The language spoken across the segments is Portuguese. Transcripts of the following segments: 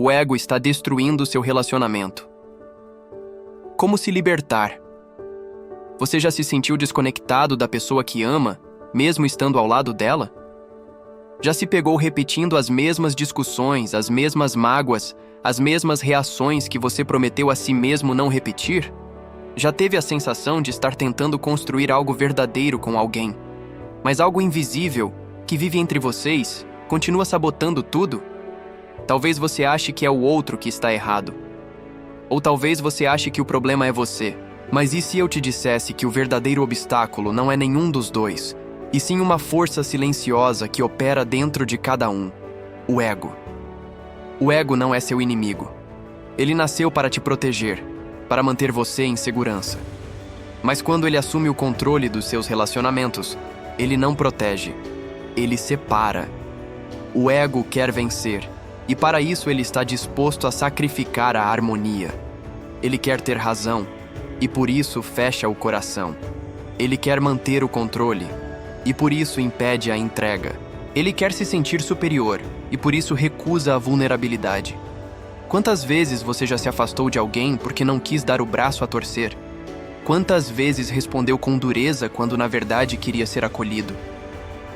O ego está destruindo seu relacionamento. Como se libertar? Você já se sentiu desconectado da pessoa que ama, mesmo estando ao lado dela? Já se pegou repetindo as mesmas discussões, as mesmas mágoas, as mesmas reações que você prometeu a si mesmo não repetir? Já teve a sensação de estar tentando construir algo verdadeiro com alguém, mas algo invisível, que vive entre vocês, continua sabotando tudo? Talvez você ache que é o outro que está errado. Ou talvez você ache que o problema é você. Mas e se eu te dissesse que o verdadeiro obstáculo não é nenhum dos dois, e sim uma força silenciosa que opera dentro de cada um? O ego. O ego não é seu inimigo. Ele nasceu para te proteger, para manter você em segurança. Mas quando ele assume o controle dos seus relacionamentos, ele não protege, ele separa. O ego quer vencer, e para isso ele está disposto a sacrificar a harmonia. Ele quer ter razão, e por isso fecha o coração. Ele quer manter o controle, e por isso impede a entrega. Ele quer se sentir superior, e por isso recusa a vulnerabilidade. Quantas vezes você já se afastou de alguém porque não quis dar o braço a torcer? Quantas vezes respondeu com dureza quando na verdade queria ser acolhido?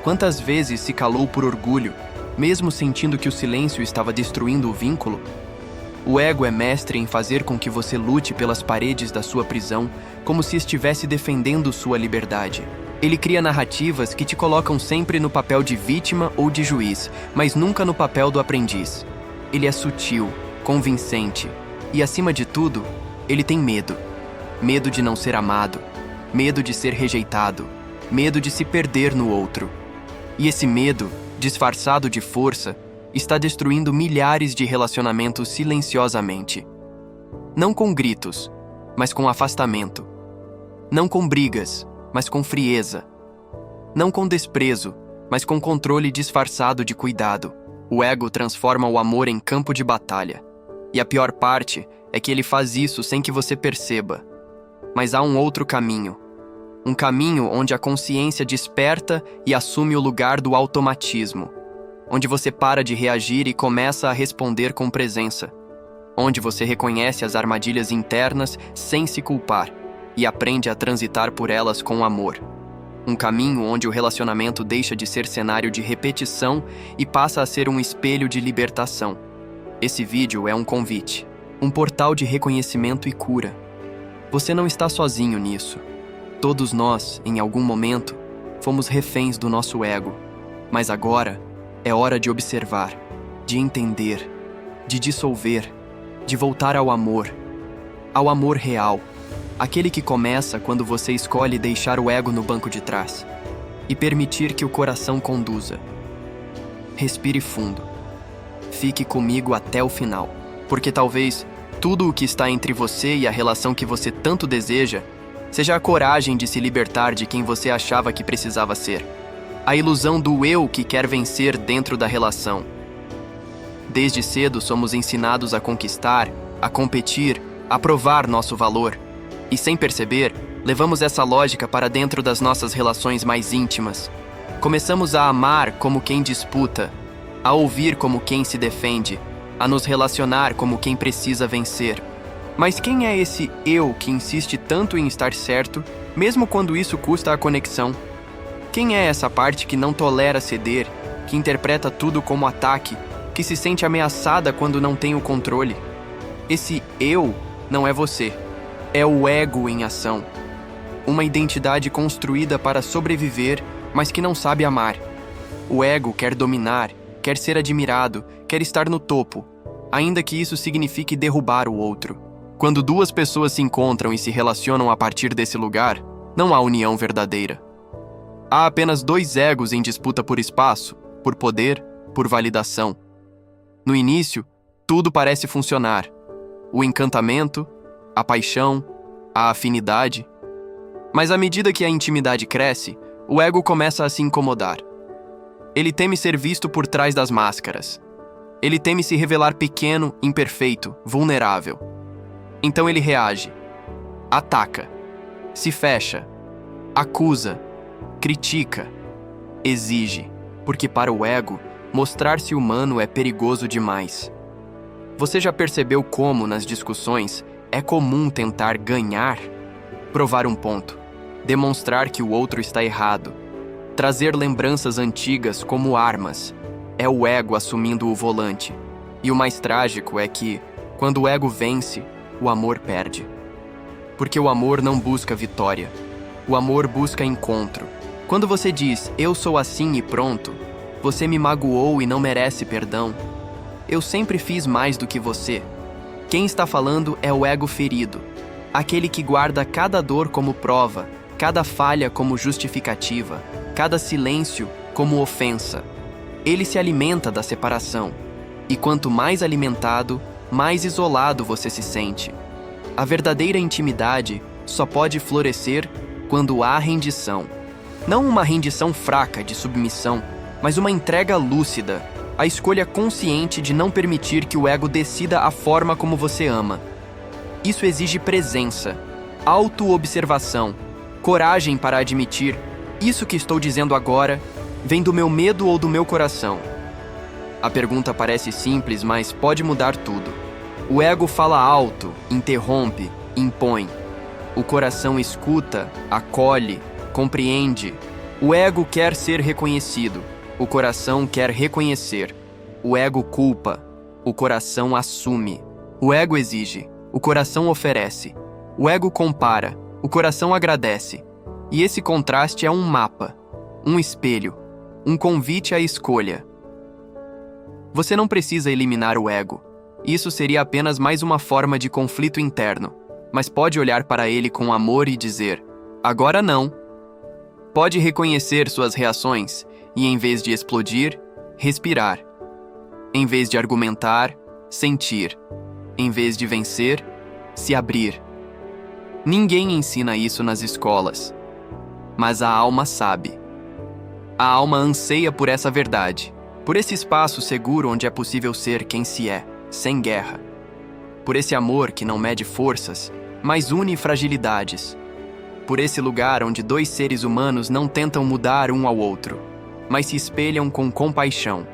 Quantas vezes se calou por orgulho, mesmo sentindo que o silêncio estava destruindo o vínculo? O ego é mestre em fazer com que você lute pelas paredes da sua prisão, como se estivesse defendendo sua liberdade. Ele cria narrativas que te colocam sempre no papel de vítima ou de juiz, mas nunca no papel do aprendiz. Ele é sutil, convincente, e acima de tudo, ele tem medo. Medo de não ser amado, medo de ser rejeitado, medo de se perder no outro. E esse medo, disfarçado de força, está destruindo milhares de relacionamentos silenciosamente. Não com gritos, mas com afastamento. Não com brigas, mas com frieza. Não com desprezo, mas com controle disfarçado de cuidado. O ego transforma o amor em campo de batalha. E a pior parte é que ele faz isso sem que você perceba. Mas há um outro caminho. Um caminho onde a consciência desperta e assume o lugar do automatismo. Onde você para de reagir e começa a responder com presença. Onde você reconhece as armadilhas internas sem se culpar e aprende a transitar por elas com amor. Um caminho onde o relacionamento deixa de ser cenário de repetição e passa a ser um espelho de libertação. Esse vídeo é um convite, um portal de reconhecimento e cura. Você não está sozinho nisso. Todos nós, em algum momento, fomos reféns do nosso ego. Mas agora é hora de observar, de entender, de dissolver, de voltar ao amor real, aquele que começa quando você escolhe deixar o ego no banco de trás e permitir que o coração conduza. Respire fundo. Fique comigo até o final, porque talvez tudo o que está entre você e a relação que você tanto deseja seja a coragem de se libertar de quem você achava que precisava ser. A ilusão do eu que quer vencer dentro da relação. Desde cedo somos ensinados a conquistar, a competir, a provar nosso valor. E sem perceber, levamos essa lógica para dentro das nossas relações mais íntimas. Começamos a amar como quem disputa, a ouvir como quem se defende, a nos relacionar como quem precisa vencer. Mas quem é esse eu que insiste tanto em estar certo, mesmo quando isso custa a conexão? Quem é essa parte que não tolera ceder, que interpreta tudo como ataque, que se sente ameaçada quando não tem o controle? Esse eu não é você, é o ego em ação. Uma identidade construída para sobreviver, mas que não sabe amar. O ego quer dominar, quer ser admirado, quer estar no topo, ainda que isso signifique derrubar o outro. Quando duas pessoas se encontram e se relacionam a partir desse lugar, não há união verdadeira. Há apenas dois egos em disputa por espaço, por poder, por validação. No início, tudo parece funcionar. O encantamento, a paixão, a afinidade. Mas à medida que a intimidade cresce, o ego começa a se incomodar. Ele teme ser visto por trás das máscaras. Ele teme se revelar pequeno, imperfeito, vulnerável. Então ele reage, ataca, se fecha, acusa, critica, exige, porque para o ego, mostrar-se humano é perigoso demais. Você já percebeu como, nas discussões, é comum tentar ganhar? Provar um ponto, demonstrar que o outro está errado, trazer lembranças antigas como armas. É o ego assumindo o volante. E o mais trágico é que, quando o ego vence, o amor perde. Porque o amor não busca vitória. O amor busca encontro. Quando você diz, eu sou assim e pronto, você me magoou e não merece perdão. Eu sempre fiz mais do que você. Quem está falando é o ego ferido, aquele que guarda cada dor como prova, cada falha como justificativa, cada silêncio como ofensa. Ele se alimenta da separação, e quanto mais alimentado, mais isolado você se sente. A verdadeira intimidade só pode florescer quando há rendição. Não uma rendição fraca de submissão, mas uma entrega lúcida, a escolha consciente de não permitir que o ego decida a forma como você ama. Isso exige presença, autoobservação, coragem para admitir, isso que estou dizendo agora vem do meu medo ou do meu coração. A pergunta parece simples, mas pode mudar tudo. O ego fala alto, interrompe, impõe. O coração escuta, acolhe, compreende. O ego quer ser reconhecido. O coração quer reconhecer. O ego culpa. O coração assume. O ego exige. O coração oferece. O ego compara. O coração agradece. E esse contraste é um mapa, um espelho, um convite à escolha. Você não precisa eliminar o ego. Isso seria apenas mais uma forma de conflito interno, mas pode olhar para ele com amor e dizer, agora não. Pode reconhecer suas reações e, em vez de explodir, respirar. Em vez de argumentar, sentir. Em vez de vencer, se abrir. Ninguém ensina isso nas escolas, mas a alma sabe. A alma anseia por essa verdade, por esse espaço seguro onde é possível ser quem se é, sem guerra. Por esse amor que não mede forças, mas une fragilidades. Por esse lugar onde dois seres humanos não tentam mudar um ao outro, mas se espelham com compaixão.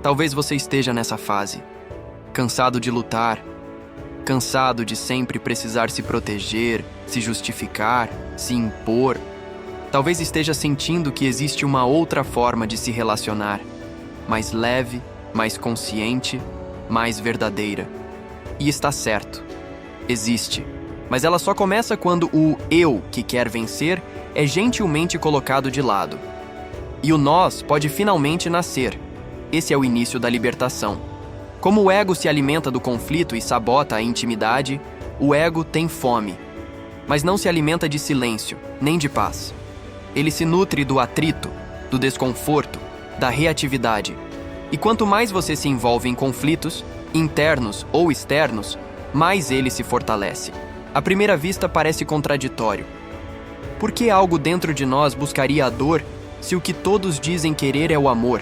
Talvez você esteja nessa fase, cansado de lutar, cansado de sempre precisar se proteger, se justificar, se impor. Talvez esteja sentindo que existe uma outra forma de se relacionar, mais leve, mais consciente, mais verdadeira. E está certo, existe. Mas ela só começa quando o eu que quer vencer é gentilmente colocado de lado. E o nós pode finalmente nascer. Esse é o início da libertação. Como o ego se alimenta do conflito e sabota a intimidade, o ego tem fome. Mas não se alimenta de silêncio, nem de paz. Ele se nutre do atrito, do desconforto, da reatividade. E quanto mais você se envolve em conflitos, internos ou externos, mais ele se fortalece. À primeira vista parece contraditório. Por que algo dentro de nós buscaria a dor se o que todos dizem querer é o amor?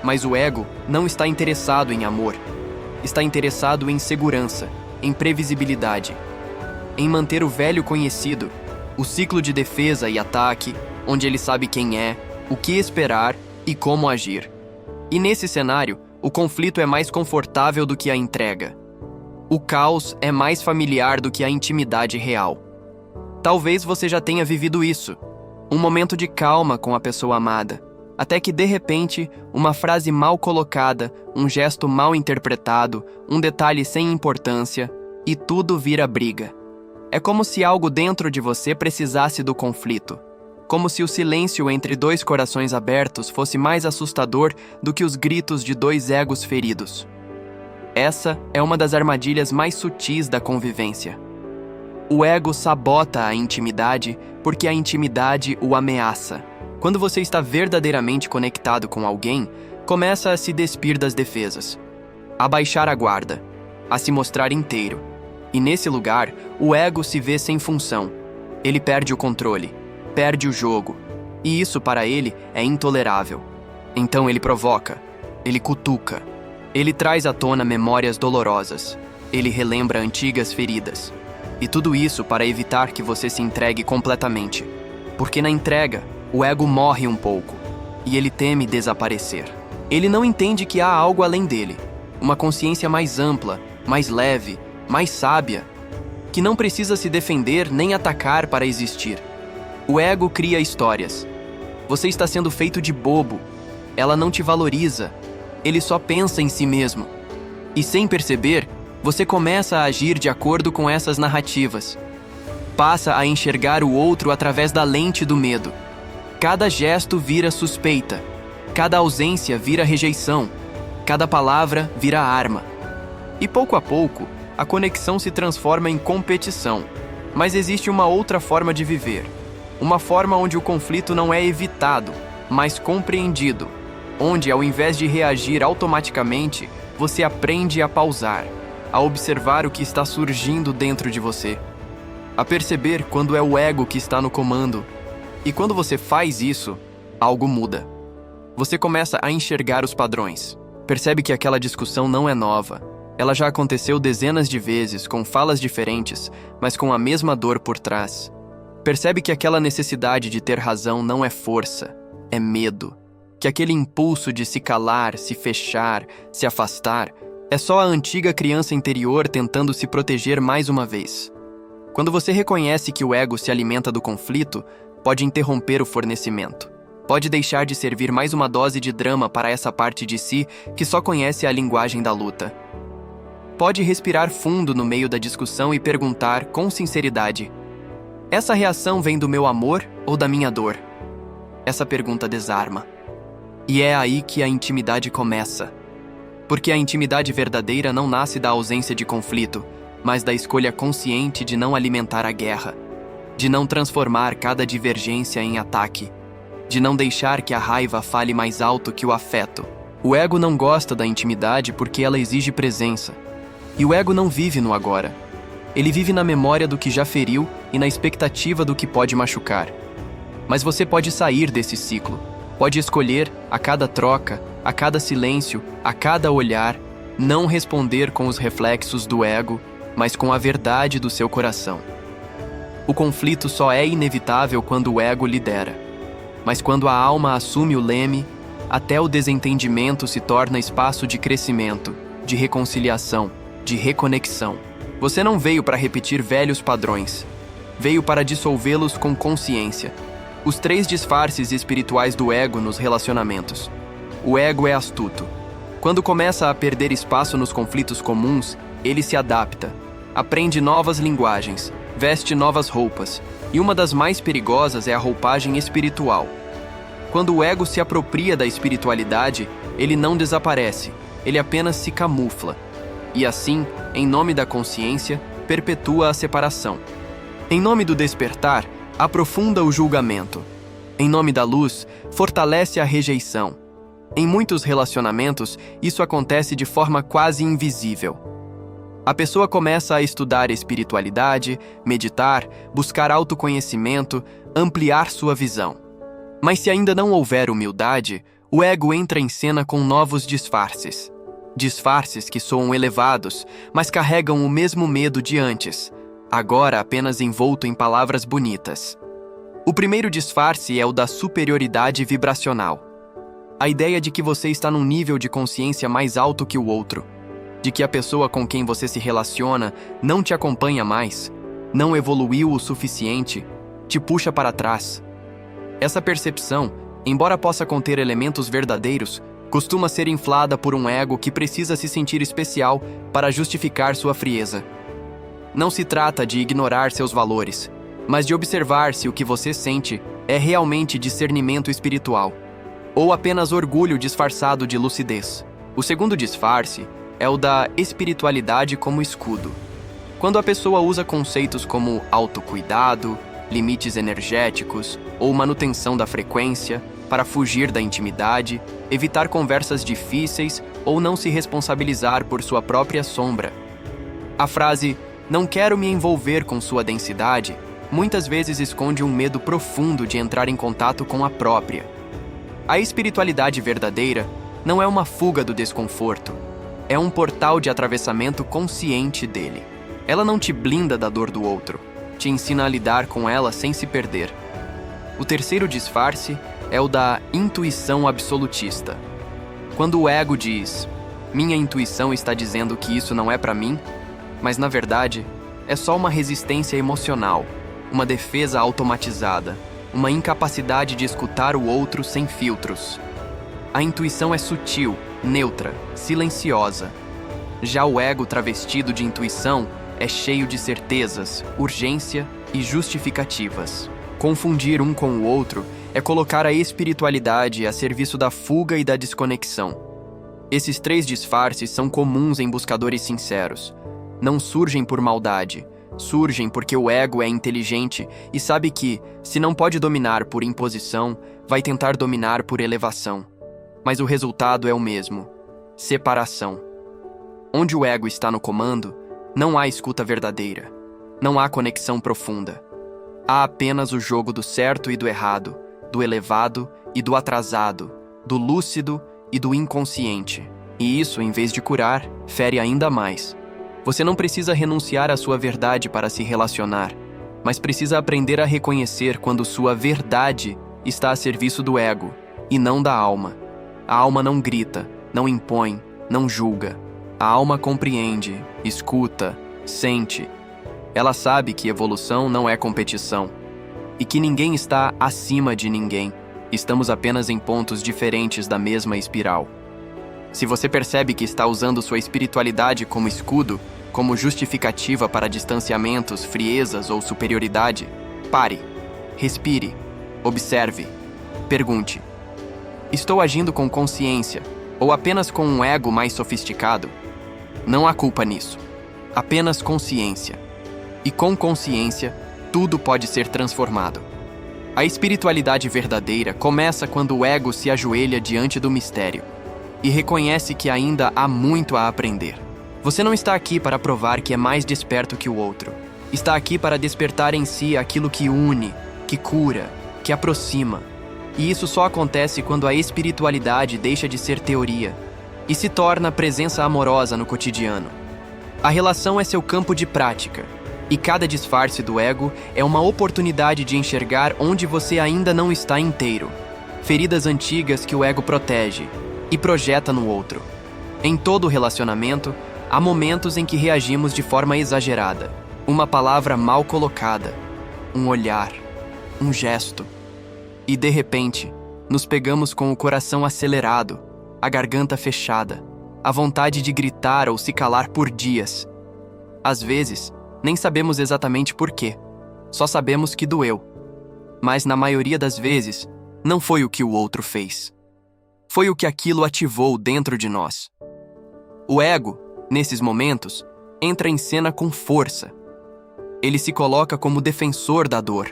Mas o ego não está interessado em amor. Está interessado em segurança, em previsibilidade, em manter o velho conhecido, o ciclo de defesa e ataque, onde ele sabe quem é, o que esperar e como agir. E nesse cenário, o conflito é mais confortável do que a entrega. O caos é mais familiar do que a intimidade real. Talvez você já tenha vivido isso. Um momento de calma com a pessoa amada, até que de repente, uma frase mal colocada, um gesto mal interpretado, um detalhe sem importância, e tudo vira briga. É como se algo dentro de você precisasse do conflito. Como se o silêncio entre dois corações abertos fosse mais assustador do que os gritos de dois egos feridos. Essa é uma das armadilhas mais sutis da convivência. O ego sabota a intimidade porque a intimidade o ameaça. Quando você está verdadeiramente conectado com alguém, começa a se despir das defesas, a baixar a guarda, a se mostrar inteiro. E nesse lugar, o ego se vê sem função. Ele perde o controle, perde o jogo. E isso para ele é intolerável. Então ele provoca, ele cutuca, ele traz à tona memórias dolorosas, ele relembra antigas feridas. E tudo isso para evitar que você se entregue completamente. Porque na entrega, o ego morre um pouco, e ele teme desaparecer. Ele não entende que há algo além dele, uma consciência mais ampla, mais leve, mais sábia, que não precisa se defender nem atacar para existir. O ego cria histórias. Você está sendo feito de bobo. Ela não te valoriza. Ele só pensa em si mesmo. E sem perceber, você começa a agir de acordo com essas narrativas. Passa a enxergar o outro através da lente do medo. Cada gesto vira suspeita. Cada ausência vira rejeição. Cada palavra vira arma. E pouco a pouco, a conexão se transforma em competição. Mas existe uma outra forma de viver. Uma forma onde o conflito não é evitado, mas compreendido. Onde, ao invés de reagir automaticamente, você aprende a pausar, a observar o que está surgindo dentro de você, a perceber quando é o ego que está no comando. E quando você faz isso, algo muda. Você começa a enxergar os padrões. Percebe que aquela discussão não é nova. Ela já aconteceu dezenas de vezes, com falas diferentes, mas com a mesma dor por trás. Percebe que aquela necessidade de ter razão não é força, é medo. Que aquele impulso de se calar, se fechar, se afastar, é só a antiga criança interior tentando se proteger mais uma vez. Quando você reconhece que o ego se alimenta do conflito, pode interromper o fornecimento. Pode deixar de servir mais uma dose de drama para essa parte de si que só conhece a linguagem da luta. Pode respirar fundo no meio da discussão e perguntar com sinceridade: essa reação vem do meu amor ou da minha dor? Essa pergunta desarma. E é aí que a intimidade começa. Porque a intimidade verdadeira não nasce da ausência de conflito, mas da escolha consciente de não alimentar a guerra, de não transformar cada divergência em ataque, de não deixar que a raiva fale mais alto que o afeto. O ego não gosta da intimidade porque ela exige presença. E o ego não vive no agora. Ele vive na memória do que já feriu e na expectativa do que pode machucar. Mas você pode sair desse ciclo. Pode escolher, a cada troca, a cada silêncio, a cada olhar, não responder com os reflexos do ego, mas com a verdade do seu coração. O conflito só é inevitável quando o ego lidera. Mas quando a alma assume o leme, até o desentendimento se torna espaço de crescimento, de reconciliação, de reconexão. Você não veio para repetir velhos padrões. Veio para dissolvê-los com consciência. Os 3 disfarces espirituais do ego nos relacionamentos. O ego é astuto. Quando começa a perder espaço nos conflitos comuns, ele se adapta, aprende novas linguagens, veste novas roupas, e uma das mais perigosas é a roupagem espiritual. Quando o ego se apropria da espiritualidade, ele não desaparece, ele apenas se camufla. E assim, em nome da consciência, perpetua a separação. Em nome do despertar, aprofunda o julgamento. Em nome da luz, fortalece a rejeição. Em muitos relacionamentos, isso acontece de forma quase invisível. A pessoa começa a estudar espiritualidade, meditar, buscar autoconhecimento, ampliar sua visão. Mas se ainda não houver humildade, o ego entra em cena com novos disfarces. Disfarces que soam elevados, mas carregam o mesmo medo de antes, agora apenas envolto em palavras bonitas. O primeiro disfarce é o da superioridade vibracional. A ideia de que você está num nível de consciência mais alto que o outro, de que a pessoa com quem você se relaciona não te acompanha mais, não evoluiu o suficiente, te puxa para trás. Essa percepção, embora possa conter elementos verdadeiros, costuma ser inflada por um ego que precisa se sentir especial para justificar sua frieza. Não se trata de ignorar seus valores, mas de observar se o que você sente é realmente discernimento espiritual, ou apenas orgulho disfarçado de lucidez. O segundo disfarce é o da espiritualidade como escudo. Quando a pessoa usa conceitos como autocuidado, limites energéticos ou manutenção da frequência para fugir da intimidade, evitar conversas difíceis ou não se responsabilizar por sua própria sombra. A frase "não quero me envolver com sua densidade" muitas vezes esconde um medo profundo de entrar em contato com a própria. A espiritualidade verdadeira não é uma fuga do desconforto, é um portal de atravessamento consciente dele. Ela não te blinda da dor do outro, te ensina a lidar com ela sem se perder. O terceiro disfarce é o da intuição absolutista. Quando o ego diz, Minha intuição está dizendo que isso não é para mim, mas na verdade é só uma resistência emocional, uma defesa automatizada, uma incapacidade de escutar o outro sem filtros. A intuição é sutil, neutra, silenciosa. Já o ego travestido de intuição é cheio de certezas, urgência e justificativas. Confundir um com o outro é colocar a espiritualidade a serviço da fuga e da desconexão. Esses três disfarces são comuns em buscadores sinceros. Não surgem por maldade, surgem porque o ego é inteligente e sabe que, se não pode dominar por imposição, vai tentar dominar por elevação. Mas o resultado é o mesmo: separação. Onde o ego está no comando, não há escuta verdadeira, não há conexão profunda. Há apenas o jogo do certo e do errado, do elevado e do atrasado, do lúcido e do inconsciente. E isso, em vez de curar, fere ainda mais. Você não precisa renunciar à sua verdade para se relacionar, mas precisa aprender a reconhecer quando sua verdade está a serviço do ego e não da alma. A alma não grita, não impõe, não julga. A alma compreende, escuta, sente. Ela sabe que evolução não é competição e que ninguém está acima de ninguém. Estamos apenas em pontos diferentes da mesma espiral. Se você percebe que está usando sua espiritualidade como escudo, como justificativa para distanciamentos, friezas ou superioridade, pare, respire, observe, pergunte: estou agindo com consciência ou apenas com um ego mais sofisticado? Não há culpa nisso, apenas consciência. E com consciência, tudo pode ser transformado. A espiritualidade verdadeira começa quando o ego se ajoelha diante do mistério e reconhece que ainda há muito a aprender. Você não está aqui para provar que é mais desperto que o outro. Está aqui para despertar em si aquilo que une, que cura, que aproxima. E isso só acontece quando a espiritualidade deixa de ser teoria e se torna presença amorosa no cotidiano. A relação é seu campo de prática. E cada disfarce do ego é uma oportunidade de enxergar onde você ainda não está inteiro. Feridas antigas que o ego protege e projeta no outro. Em todo relacionamento, há momentos em que reagimos de forma exagerada. Uma palavra mal colocada, um olhar, um gesto. E de repente, nos pegamos com o coração acelerado, a garganta fechada, a vontade de gritar ou se calar por dias. Às vezes, nem sabemos exatamente por quê, só sabemos que doeu. Mas na maioria das vezes, não foi o que o outro fez. Foi o que aquilo ativou dentro de nós. O ego, nesses momentos, entra em cena com força. Ele se coloca como defensor da dor.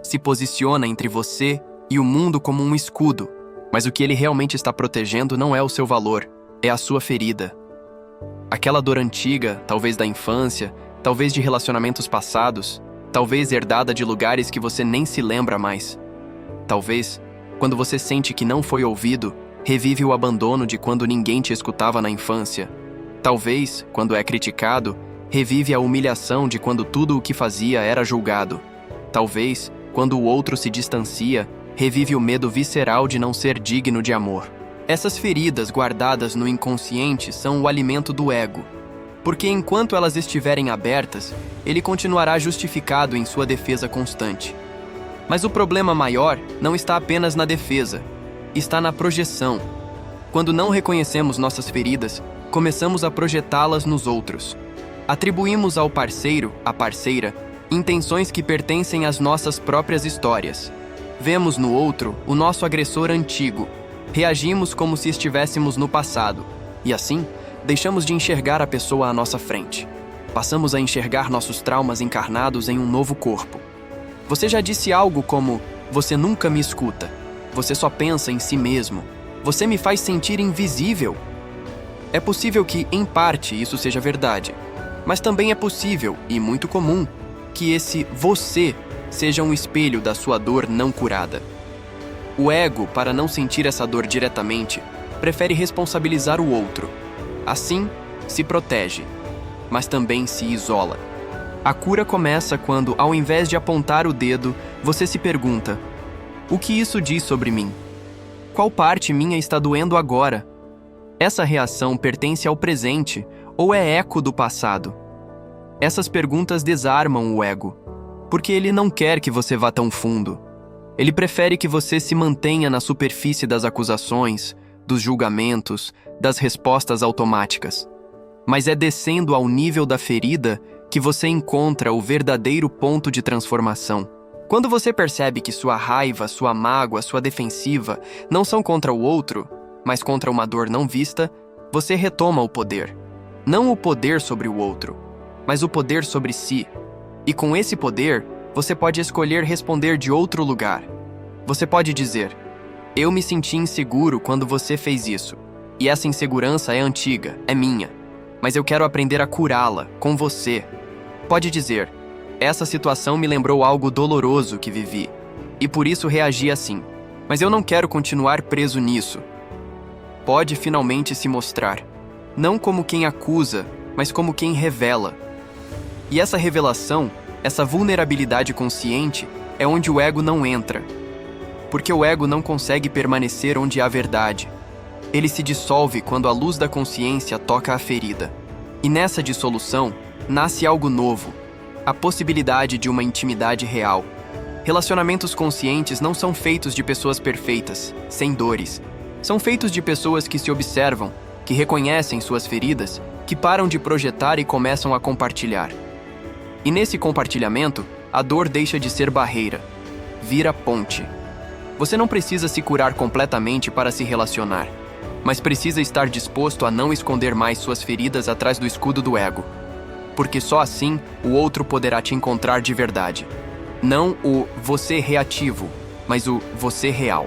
Se posiciona entre você e o mundo como um escudo, mas o que ele realmente está protegendo não é o seu valor, é a sua ferida. Aquela dor antiga, talvez da infância, talvez de relacionamentos passados, talvez herdada de lugares que você nem se lembra mais. Talvez, quando você sente que não foi ouvido, revive o abandono de quando ninguém te escutava na infância. Talvez, quando é criticado, revive a humilhação de quando tudo o que fazia era julgado. Talvez, quando o outro se distancia, revive o medo visceral de não ser digno de amor. Essas feridas guardadas no inconsciente são o alimento do ego. Porque enquanto elas estiverem abertas, ele continuará justificado em sua defesa constante. Mas o problema maior não está apenas na defesa, está na projeção. Quando não reconhecemos nossas feridas, começamos a projetá-las nos outros. Atribuímos ao parceiro, à parceira, intenções que pertencem às nossas próprias histórias. Vemos no outro o nosso agressor antigo. Reagimos como se estivéssemos no passado. E assim, deixamos de enxergar a pessoa à nossa frente. Passamos a enxergar nossos traumas encarnados em um novo corpo. Você já disse algo como: você nunca me escuta. Você só pensa em si mesmo. Você me faz sentir invisível. É possível que, em parte, isso seja verdade. Mas também é possível, e muito comum, que esse você seja um espelho da sua dor não curada. O ego, para não sentir essa dor diretamente, prefere responsabilizar o outro. Assim, se protege, mas também se isola. A cura começa quando, ao invés de apontar o dedo, você se pergunta: o que isso diz sobre mim? Qual parte minha está doendo agora? Essa reação pertence ao presente ou é eco do passado? Essas perguntas desarmam o ego, porque ele não quer que você vá tão fundo. Ele prefere que você se mantenha na superfície das acusações, dos julgamentos, das respostas automáticas. Mas é descendo ao nível da ferida que você encontra o verdadeiro ponto de transformação. Quando você percebe que sua raiva, sua mágoa, sua defensiva não são contra o outro, mas contra uma dor não vista, você retoma o poder. Não o poder sobre o outro, mas o poder sobre si. E com esse poder, você pode escolher responder de outro lugar. Você pode dizer: eu me senti inseguro quando você fez isso. E essa insegurança é antiga, é minha. Mas eu quero aprender a curá-la, com você. Pode dizer: essa situação me lembrou algo doloroso que vivi. E por isso reagi assim. Mas eu não quero continuar preso nisso. Pode finalmente se mostrar. Não como quem acusa, mas como quem revela. E essa revelação, essa vulnerabilidade consciente, é onde o ego não entra. Porque o ego não consegue permanecer onde há verdade. Ele se dissolve quando a luz da consciência toca a ferida. E nessa dissolução, nasce algo novo, a possibilidade de uma intimidade real. Relacionamentos conscientes não são feitos de pessoas perfeitas, sem dores. São feitos de pessoas que se observam, que reconhecem suas feridas, que param de projetar e começam a compartilhar. E nesse compartilhamento, a dor deixa de ser barreira, vira ponte. Você não precisa se curar completamente para se relacionar, mas precisa estar disposto a não esconder mais suas feridas atrás do escudo do ego. Porque só assim o outro poderá te encontrar de verdade. Não o você reativo, mas o você real.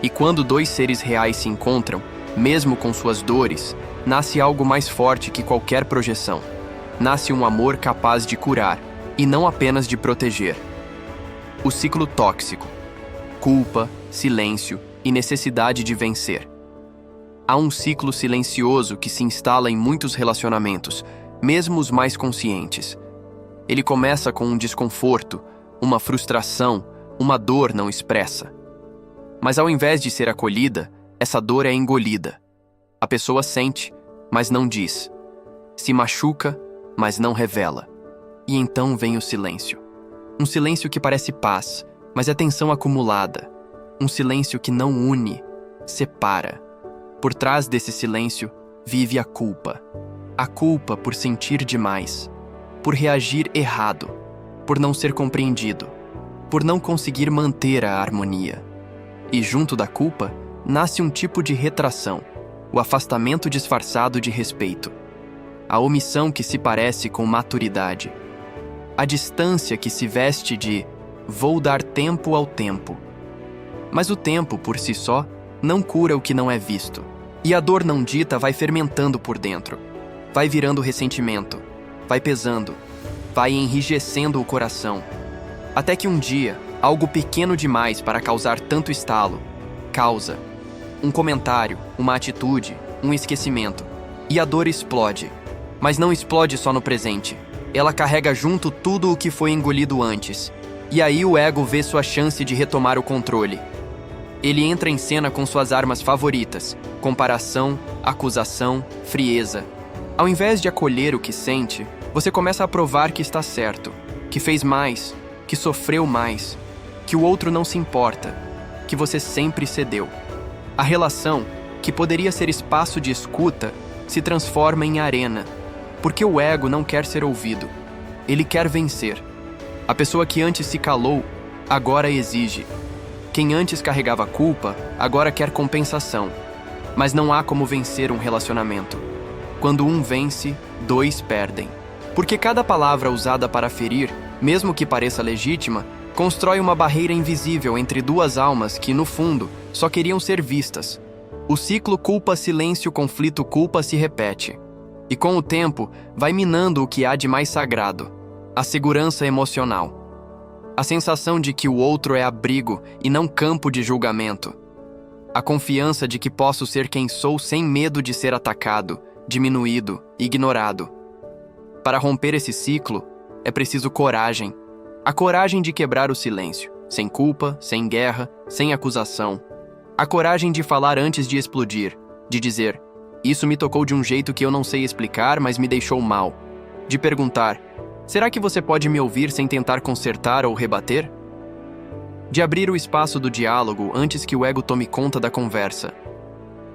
E quando dois seres reais se encontram, mesmo com suas dores, nasce algo mais forte que qualquer projeção. Nasce um amor capaz de curar, e não apenas de proteger. O ciclo tóxico. Culpa, silêncio e necessidade de vencer. Há um ciclo silencioso que se instala em muitos relacionamentos, mesmo os mais conscientes. Ele começa com um desconforto, uma frustração, uma dor não expressa. Mas ao invés de ser acolhida, essa dor é engolida. A pessoa sente, mas não diz. Se machuca, mas não revela. E então vem o silêncio. Um silêncio que parece paz, mas é tensão acumulada. Um silêncio que não une, separa. Por trás desse silêncio, vive a culpa. A culpa por sentir demais, por reagir errado, por não ser compreendido, por não conseguir manter a harmonia. E junto da culpa, nasce um tipo de retração, o afastamento disfarçado de respeito. A omissão que se parece com maturidade. A distância que se veste de vou dar tempo ao tempo. Mas o tempo, por si só, não cura o que não é visto. E a dor não dita vai fermentando por dentro. Vai virando ressentimento. Vai pesando. Vai enrijecendo o coração. Até que um dia, algo pequeno demais para causar tanto estalo, causa. Um comentário, uma atitude, um esquecimento. E a dor explode. Mas não explode só no presente. Ela carrega junto tudo o que foi engolido antes. E aí o ego vê sua chance de retomar o controle. Ele entra em cena com suas armas favoritas: comparação, acusação, frieza. Ao invés de acolher o que sente, você começa a provar que está certo, que fez mais, que sofreu mais, que o outro não se importa, que você sempre cedeu. A relação, que poderia ser espaço de escuta, se transforma em arena, porque o ego não quer ser ouvido. Ele quer vencer. A pessoa que antes se calou, agora exige. Quem antes carregava culpa, agora quer compensação. Mas não há como vencer um relacionamento. Quando um vence, dois perdem. Porque cada palavra usada para ferir, mesmo que pareça legítima, constrói uma barreira invisível entre duas almas que, no fundo, só queriam ser vistas. O ciclo culpa-silêncio-conflito-culpa se repete. E com o tempo, vai minando o que há de mais sagrado: a segurança emocional. A sensação de que o outro é abrigo e não campo de julgamento. A confiança de que posso ser quem sou sem medo de ser atacado, diminuído, ignorado. Para romper esse ciclo, é preciso coragem. A coragem de quebrar o silêncio, sem culpa, sem guerra, sem acusação. A coragem de falar antes de explodir, De dizer, isso me tocou de um jeito que eu não sei explicar, mas me deixou mal. De perguntar, será que você pode me ouvir sem tentar consertar ou rebater? De abrir o espaço do diálogo antes que o ego tome conta da conversa.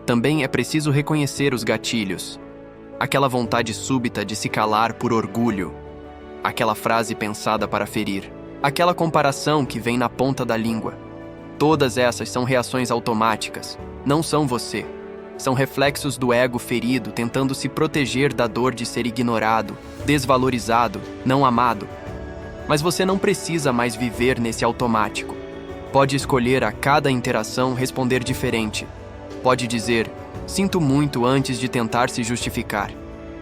Também é preciso reconhecer os gatilhos. Aquela vontade súbita de se calar por orgulho. Aquela frase pensada para ferir. Aquela comparação que vem na ponta da língua. Todas essas são reações automáticas. Não são você. São reflexos do ego ferido tentando se proteger da dor de ser ignorado, desvalorizado, não amado. Mas você não precisa mais viver nesse automático. Pode escolher a cada interação responder diferente. Pode dizer, sinto muito antes de tentar se justificar.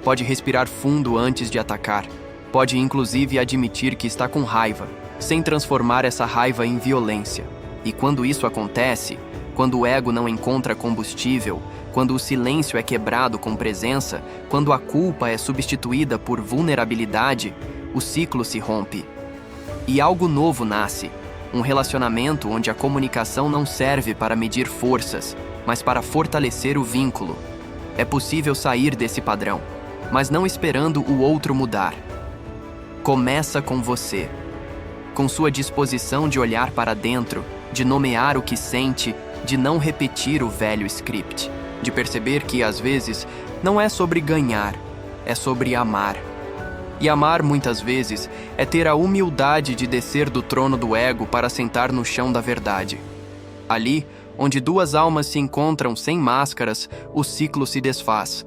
Pode respirar fundo antes de atacar. Pode inclusive admitir que está com raiva, sem transformar essa raiva em violência. E quando isso acontece, quando o ego não encontra combustível, quando o silêncio é quebrado com presença, quando a culpa é substituída por vulnerabilidade, o ciclo se rompe. E algo novo nasce, um relacionamento onde a comunicação não serve para medir forças, mas para fortalecer o vínculo. É possível sair desse padrão, mas não esperando o outro mudar. Começa com você, com sua disposição de olhar para dentro, de nomear o que sente, de não repetir o velho script, de perceber que, às vezes, não é sobre ganhar, é sobre amar. E amar, muitas vezes, é ter a humildade de descer do trono do ego para sentar no chão da verdade. Ali, onde duas almas se encontram sem máscaras, o ciclo se desfaz.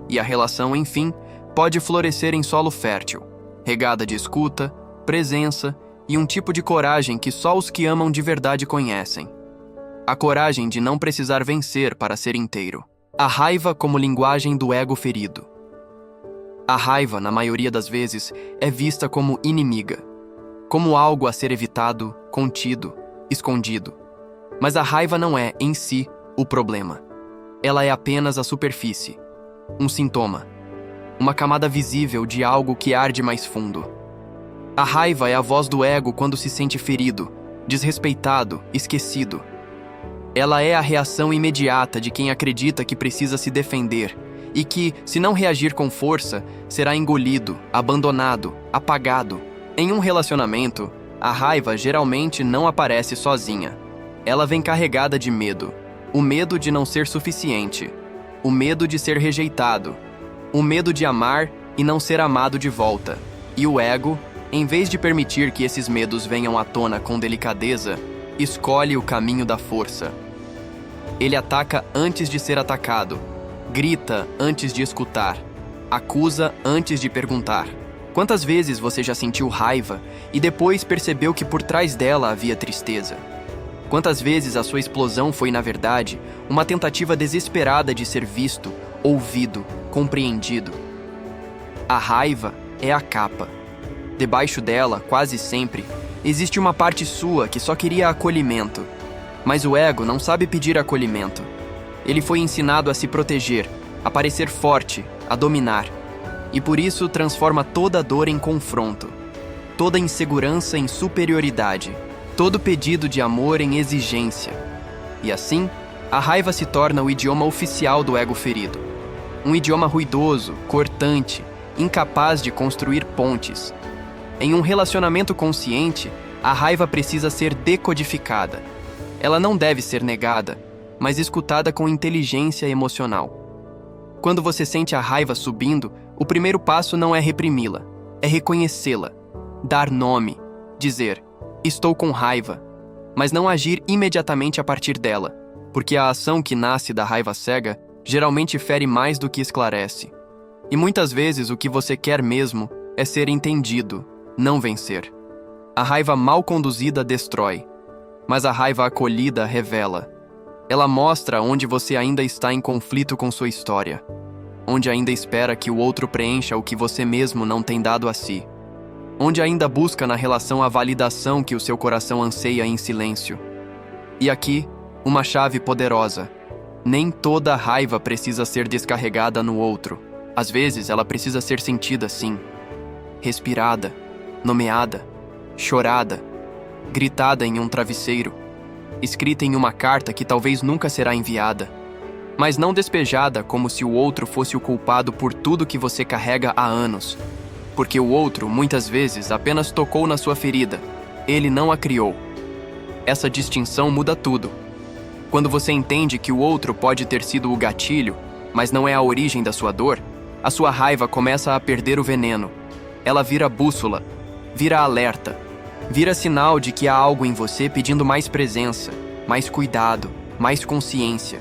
E a relação, enfim, pode florescer em solo fértil, regada de escuta, presença e um tipo de coragem que só os que amam de verdade conhecem. A coragem de não precisar vencer para ser inteiro. A raiva como linguagem do ego ferido. A raiva, na maioria das vezes, é vista como inimiga, como algo a ser evitado, contido, escondido. Mas a raiva não é, em si, o problema. Ela é apenas a superfície, um sintoma, uma camada visível de algo que arde mais fundo. A raiva é a voz do ego quando se sente ferido, desrespeitado, esquecido. Ela é a reação imediata de quem acredita que precisa se defender e que, se não reagir com força, será engolido, abandonado, apagado. Em um relacionamento, a raiva geralmente não aparece sozinha. Ela vem carregada de medo. O medo de não ser suficiente. O medo de ser rejeitado. O medo de amar e não ser amado de volta. E o ego, em vez de permitir que esses medos venham à tona com delicadeza, escolhe o caminho da força. Ele ataca antes de ser atacado. Grita antes de escutar. Acusa antes de perguntar. Quantas vezes você já sentiu raiva e depois percebeu que por trás dela havia tristeza? Quantas vezes a sua explosão foi, na verdade, uma tentativa desesperada de ser visto, ouvido, compreendido? A raiva é a capa. Debaixo dela, quase sempre, existe uma parte sua que só queria acolhimento. Mas o ego não sabe pedir acolhimento. Ele foi ensinado a se proteger, a parecer forte, a dominar. E por isso transforma toda dor em confronto, toda insegurança em superioridade, todo pedido de amor em exigência. E assim, a raiva se torna o idioma oficial do ego ferido. Um idioma ruidoso, cortante, incapaz de construir pontes. Em um relacionamento consciente, a raiva precisa ser decodificada. Ela não deve ser negada, mas escutada com inteligência emocional. Quando você sente a raiva subindo, o primeiro passo não é reprimi-la, é reconhecê-la, dar nome, dizer, estou com raiva, mas não agir imediatamente a partir dela, porque a ação que nasce da raiva cega geralmente fere mais do que esclarece. E muitas vezes o que você quer mesmo é ser entendido, não vencer. A raiva mal conduzida destrói, mas a raiva acolhida revela. Ela mostra onde você ainda está em conflito com sua história, onde ainda espera que o outro preencha o que você mesmo não tem dado a si, onde ainda busca na relação a validação que o seu coração anseia em silêncio. E aqui, uma chave poderosa. Nem toda raiva precisa ser descarregada no outro. Às vezes, ela precisa ser sentida sim, respirada, nomeada, chorada, gritada em um travesseiro, escrita em uma carta que talvez nunca será enviada. mas não despejada como se o outro fosse o culpado por tudo que você carrega há anos. Porque o outro, muitas vezes, apenas tocou na sua ferida. Ele não a criou. Essa distinção muda tudo. Quando você entende que o outro pode ter sido o gatilho, mas não é a origem da sua dor, a sua raiva começa a perder o veneno. Ela vira bússola, vira alerta, vira sinal de que há algo em você pedindo mais presença, mais cuidado, mais consciência.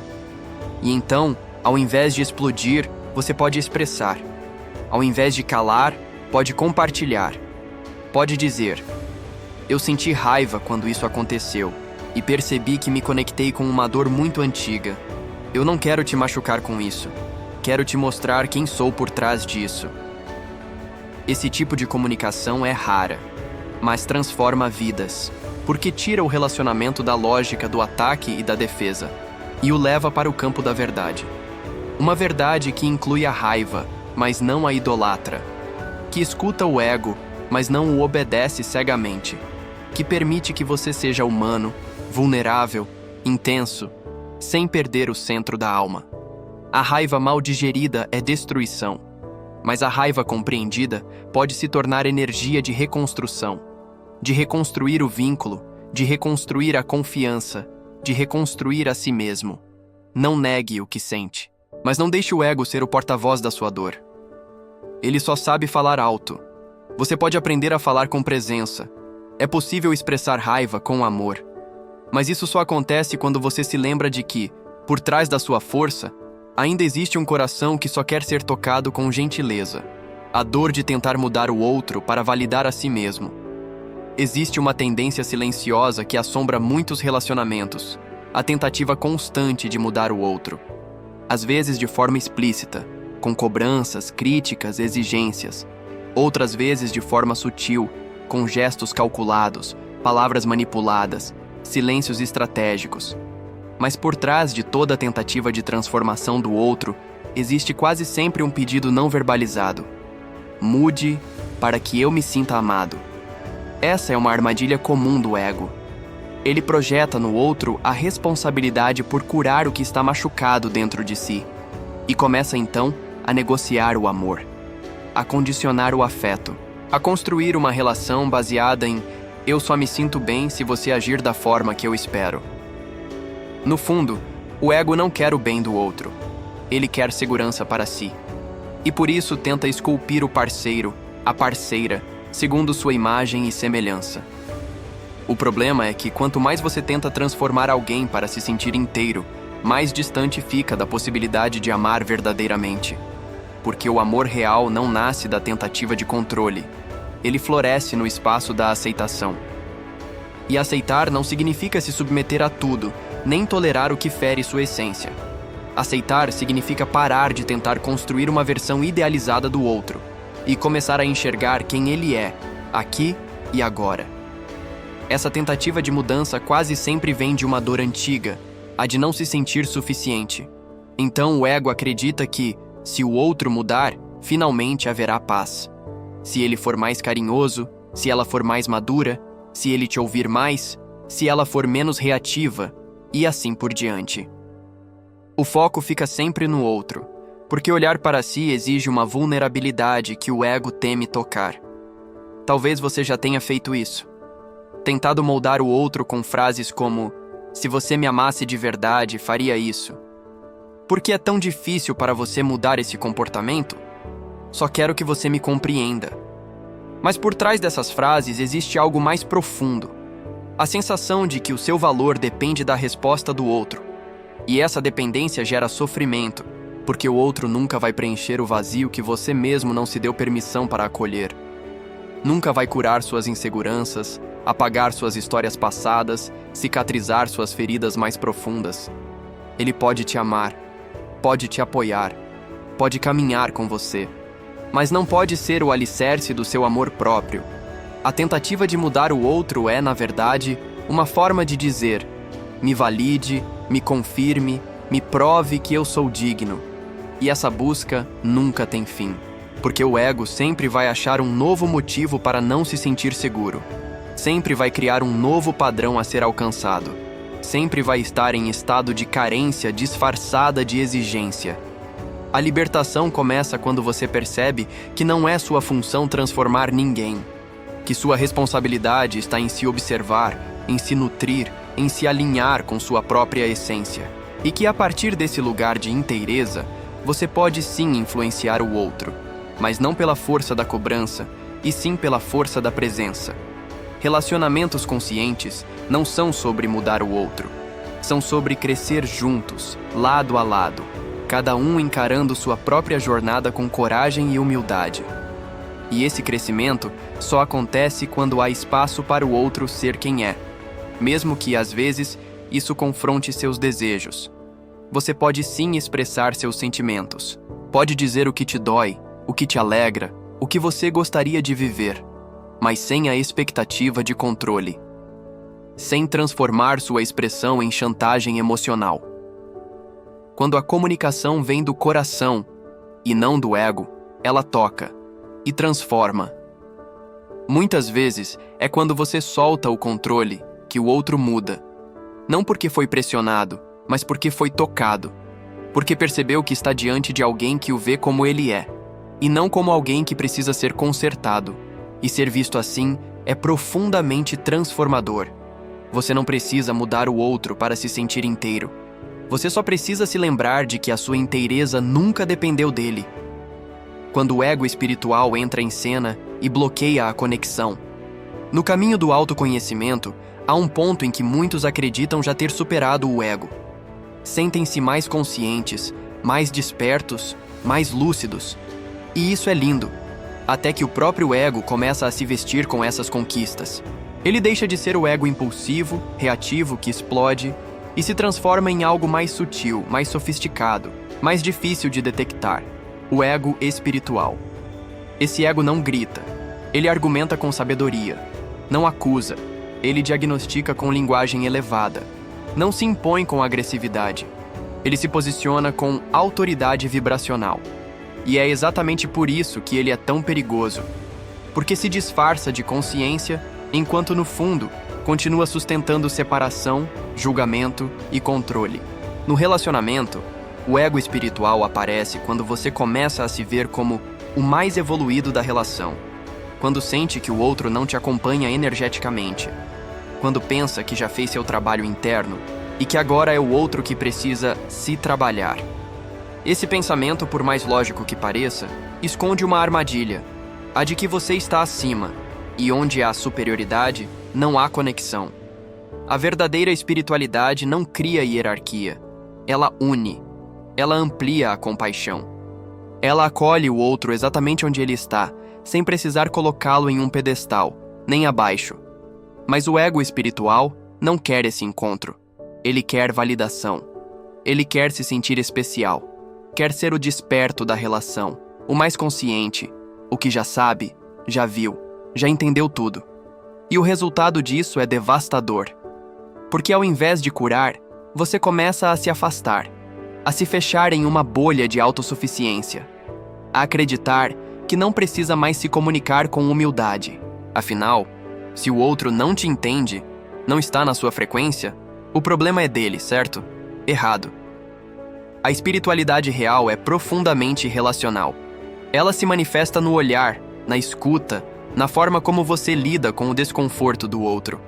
E então, ao invés de explodir, você pode expressar. Ao invés de calar, pode compartilhar. Pode dizer: eu senti raiva quando isso aconteceu e percebi que me conectei com uma dor muito antiga. Eu não quero te machucar com isso. Quero te mostrar quem sou por trás disso. Esse tipo de comunicação é rara, mas transforma vidas, porque tira o relacionamento da lógica do ataque e da defesa e o leva para o campo da verdade. Uma verdade que inclui a raiva, mas não a idolatra, que escuta o ego, mas não o obedece cegamente, que permite que você seja humano, vulnerável, intenso, sem perder o centro da alma. A raiva mal digerida é destruição, mas a raiva compreendida pode se tornar energia de reconstrução, de reconstruir o vínculo, de reconstruir a confiança, de reconstruir a si mesmo. Não negue o que sente, mas não deixe o ego ser o porta-voz da sua dor. Ele só sabe falar alto. Você pode aprender a falar com presença. É possível expressar raiva com amor. Mas isso só acontece quando você se lembra de que, por trás da sua força, ainda existe um coração que só quer ser tocado com gentileza. A dor de tentar mudar o outro para validar a si mesmo. Existe uma tendência silenciosa que assombra muitos relacionamentos. A tentativa constante de mudar o outro. Às vezes de forma explícita, com cobranças, críticas, exigências. Outras vezes de forma sutil, com gestos calculados, palavras manipuladas, silêncios estratégicos. Mas por trás de toda tentativa de transformação do outro, existe quase sempre um pedido não verbalizado. Mude para que eu me sinta amado. Essa é uma armadilha comum do ego. Ele projeta no outro a responsabilidade por curar o que está machucado dentro de si. E começa então a negociar o amor, a condicionar o afeto, a construir uma relação baseada em eu só me sinto bem se você agir da forma que eu espero. No fundo, o ego não quer o bem do outro. Ele quer segurança para si. E por isso tenta esculpir o parceiro, a parceira, segundo sua imagem e semelhança. O problema é que quanto mais você tenta transformar alguém para se sentir inteiro, mais distante fica da possibilidade de amar verdadeiramente. Porque o amor real não nasce da tentativa de controle. Ele floresce no espaço da aceitação. E aceitar não significa se submeter a tudo, nem tolerar o que fere sua essência. Aceitar significa parar de tentar construir uma versão idealizada do outro e começar a enxergar quem ele é, aqui e agora. Essa tentativa de mudança quase sempre vem de uma dor antiga, a de não se sentir suficiente. Então o ego acredita que, se o outro mudar, finalmente haverá paz. Se ele for mais carinhoso, se ela for mais madura, se ele te ouvir mais, se ela for menos reativa, e assim por diante. O foco fica sempre no outro, porque olhar para si exige uma vulnerabilidade que o ego teme tocar. Talvez você já tenha feito isso. Tentado moldar o outro com frases como: se você me amasse de verdade, faria isso. Por que é tão difícil para você mudar esse comportamento? Só quero que você me compreenda. Mas por trás dessas frases existe algo mais profundo. A sensação de que o seu valor depende da resposta do outro. E essa dependência gera sofrimento, porque o outro nunca vai preencher o vazio que você mesmo não se deu permissão para acolher. Nunca vai curar suas inseguranças, apagar suas histórias passadas, cicatrizar suas feridas mais profundas. Ele pode te amar, pode te apoiar, pode caminhar com você, mas não pode ser o alicerce do seu amor próprio. A tentativa de mudar o outro é, na verdade, uma forma de dizer: me valide, me confirme, me prove que eu sou digno. E essa busca nunca tem fim, porque o ego sempre vai achar um novo motivo para não se sentir seguro. Sempre vai criar um novo padrão a ser alcançado. sempre vai estar em estado de carência disfarçada de exigência. A libertação começa quando você percebe que não é sua função transformar ninguém, que sua responsabilidade está em se observar, em se nutrir, em se alinhar com sua própria essência. E que a partir desse lugar de inteireza, você pode sim influenciar o outro, mas não pela força da cobrança, e sim pela força da presença. Relacionamentos conscientes não são sobre mudar o outro, são sobre crescer juntos, lado a lado, cada um encarando sua própria jornada com coragem e humildade. E esse crescimento só acontece quando há espaço para o outro ser quem é, mesmo que, às vezes, isso confronte seus desejos. Você pode sim expressar seus sentimentos, pode dizer o que te dói, o que te alegra, o que você gostaria de viver, mas sem a expectativa de controle, sem transformar sua expressão em chantagem emocional. Quando a comunicação vem do coração e não do ego, ela toca e transforma. Muitas vezes é quando você solta o controle que o outro muda, não porque foi pressionado, mas porque foi tocado, porque percebeu que está diante de alguém que o vê como ele é, e não como alguém que precisa ser consertado. E ser visto assim é profundamente transformador. Você não precisa mudar o outro para se sentir inteiro. Você só precisa se lembrar de que a sua inteireza nunca dependeu dele. Quando o ego espiritual entra em cena e bloqueia a conexão. No caminho do autoconhecimento, há um ponto em que muitos acreditam já ter superado o ego. Sentem-se mais conscientes, mais despertos, mais lúcidos. E isso é lindo, até que o próprio ego começa a se vestir com essas conquistas. Ele deixa de ser o ego impulsivo, reativo, que explode, e se transforma em algo mais sutil, mais sofisticado, mais difícil de detectar. O ego espiritual. Esse ego não grita, ele argumenta com sabedoria, não acusa, ele diagnostica com linguagem elevada, não se impõe com agressividade, ele se posiciona com autoridade vibracional. E é exatamente por isso que ele é tão perigoso, porque se disfarça de consciência, enquanto no fundo continua sustentando separação, julgamento e controle. No relacionamento, o ego espiritual aparece quando você começa a se ver como o mais evoluído da relação, quando sente que o outro não te acompanha energeticamente, quando pensa que já fez seu trabalho interno e que agora é o outro que precisa se trabalhar. Esse pensamento, por mais lógico que pareça, esconde uma armadilha, a de que você está acima, e onde há superioridade, não há conexão. A verdadeira espiritualidade não cria hierarquia, ela une, ela amplia a compaixão. Ela acolhe o outro exatamente onde ele está, sem precisar colocá-lo em um pedestal, nem abaixo. Mas o ego espiritual não quer esse encontro. Ele quer validação. Ele quer se sentir especial. Quer ser o desperto da relação, o mais consciente, o que já sabe, já viu, já entendeu tudo. E o resultado disso é devastador. Porque ao invés de curar, você começa a se afastar, a se fechar em uma bolha de autossuficiência, a acreditar que não precisa mais se comunicar com humildade. Afinal, se o outro não te entende, não está na sua frequência, o problema é dele, certo? Errado. A espiritualidade real é profundamente relacional. Ela se manifesta no olhar, na escuta, na forma como você lida com o desconforto do outro.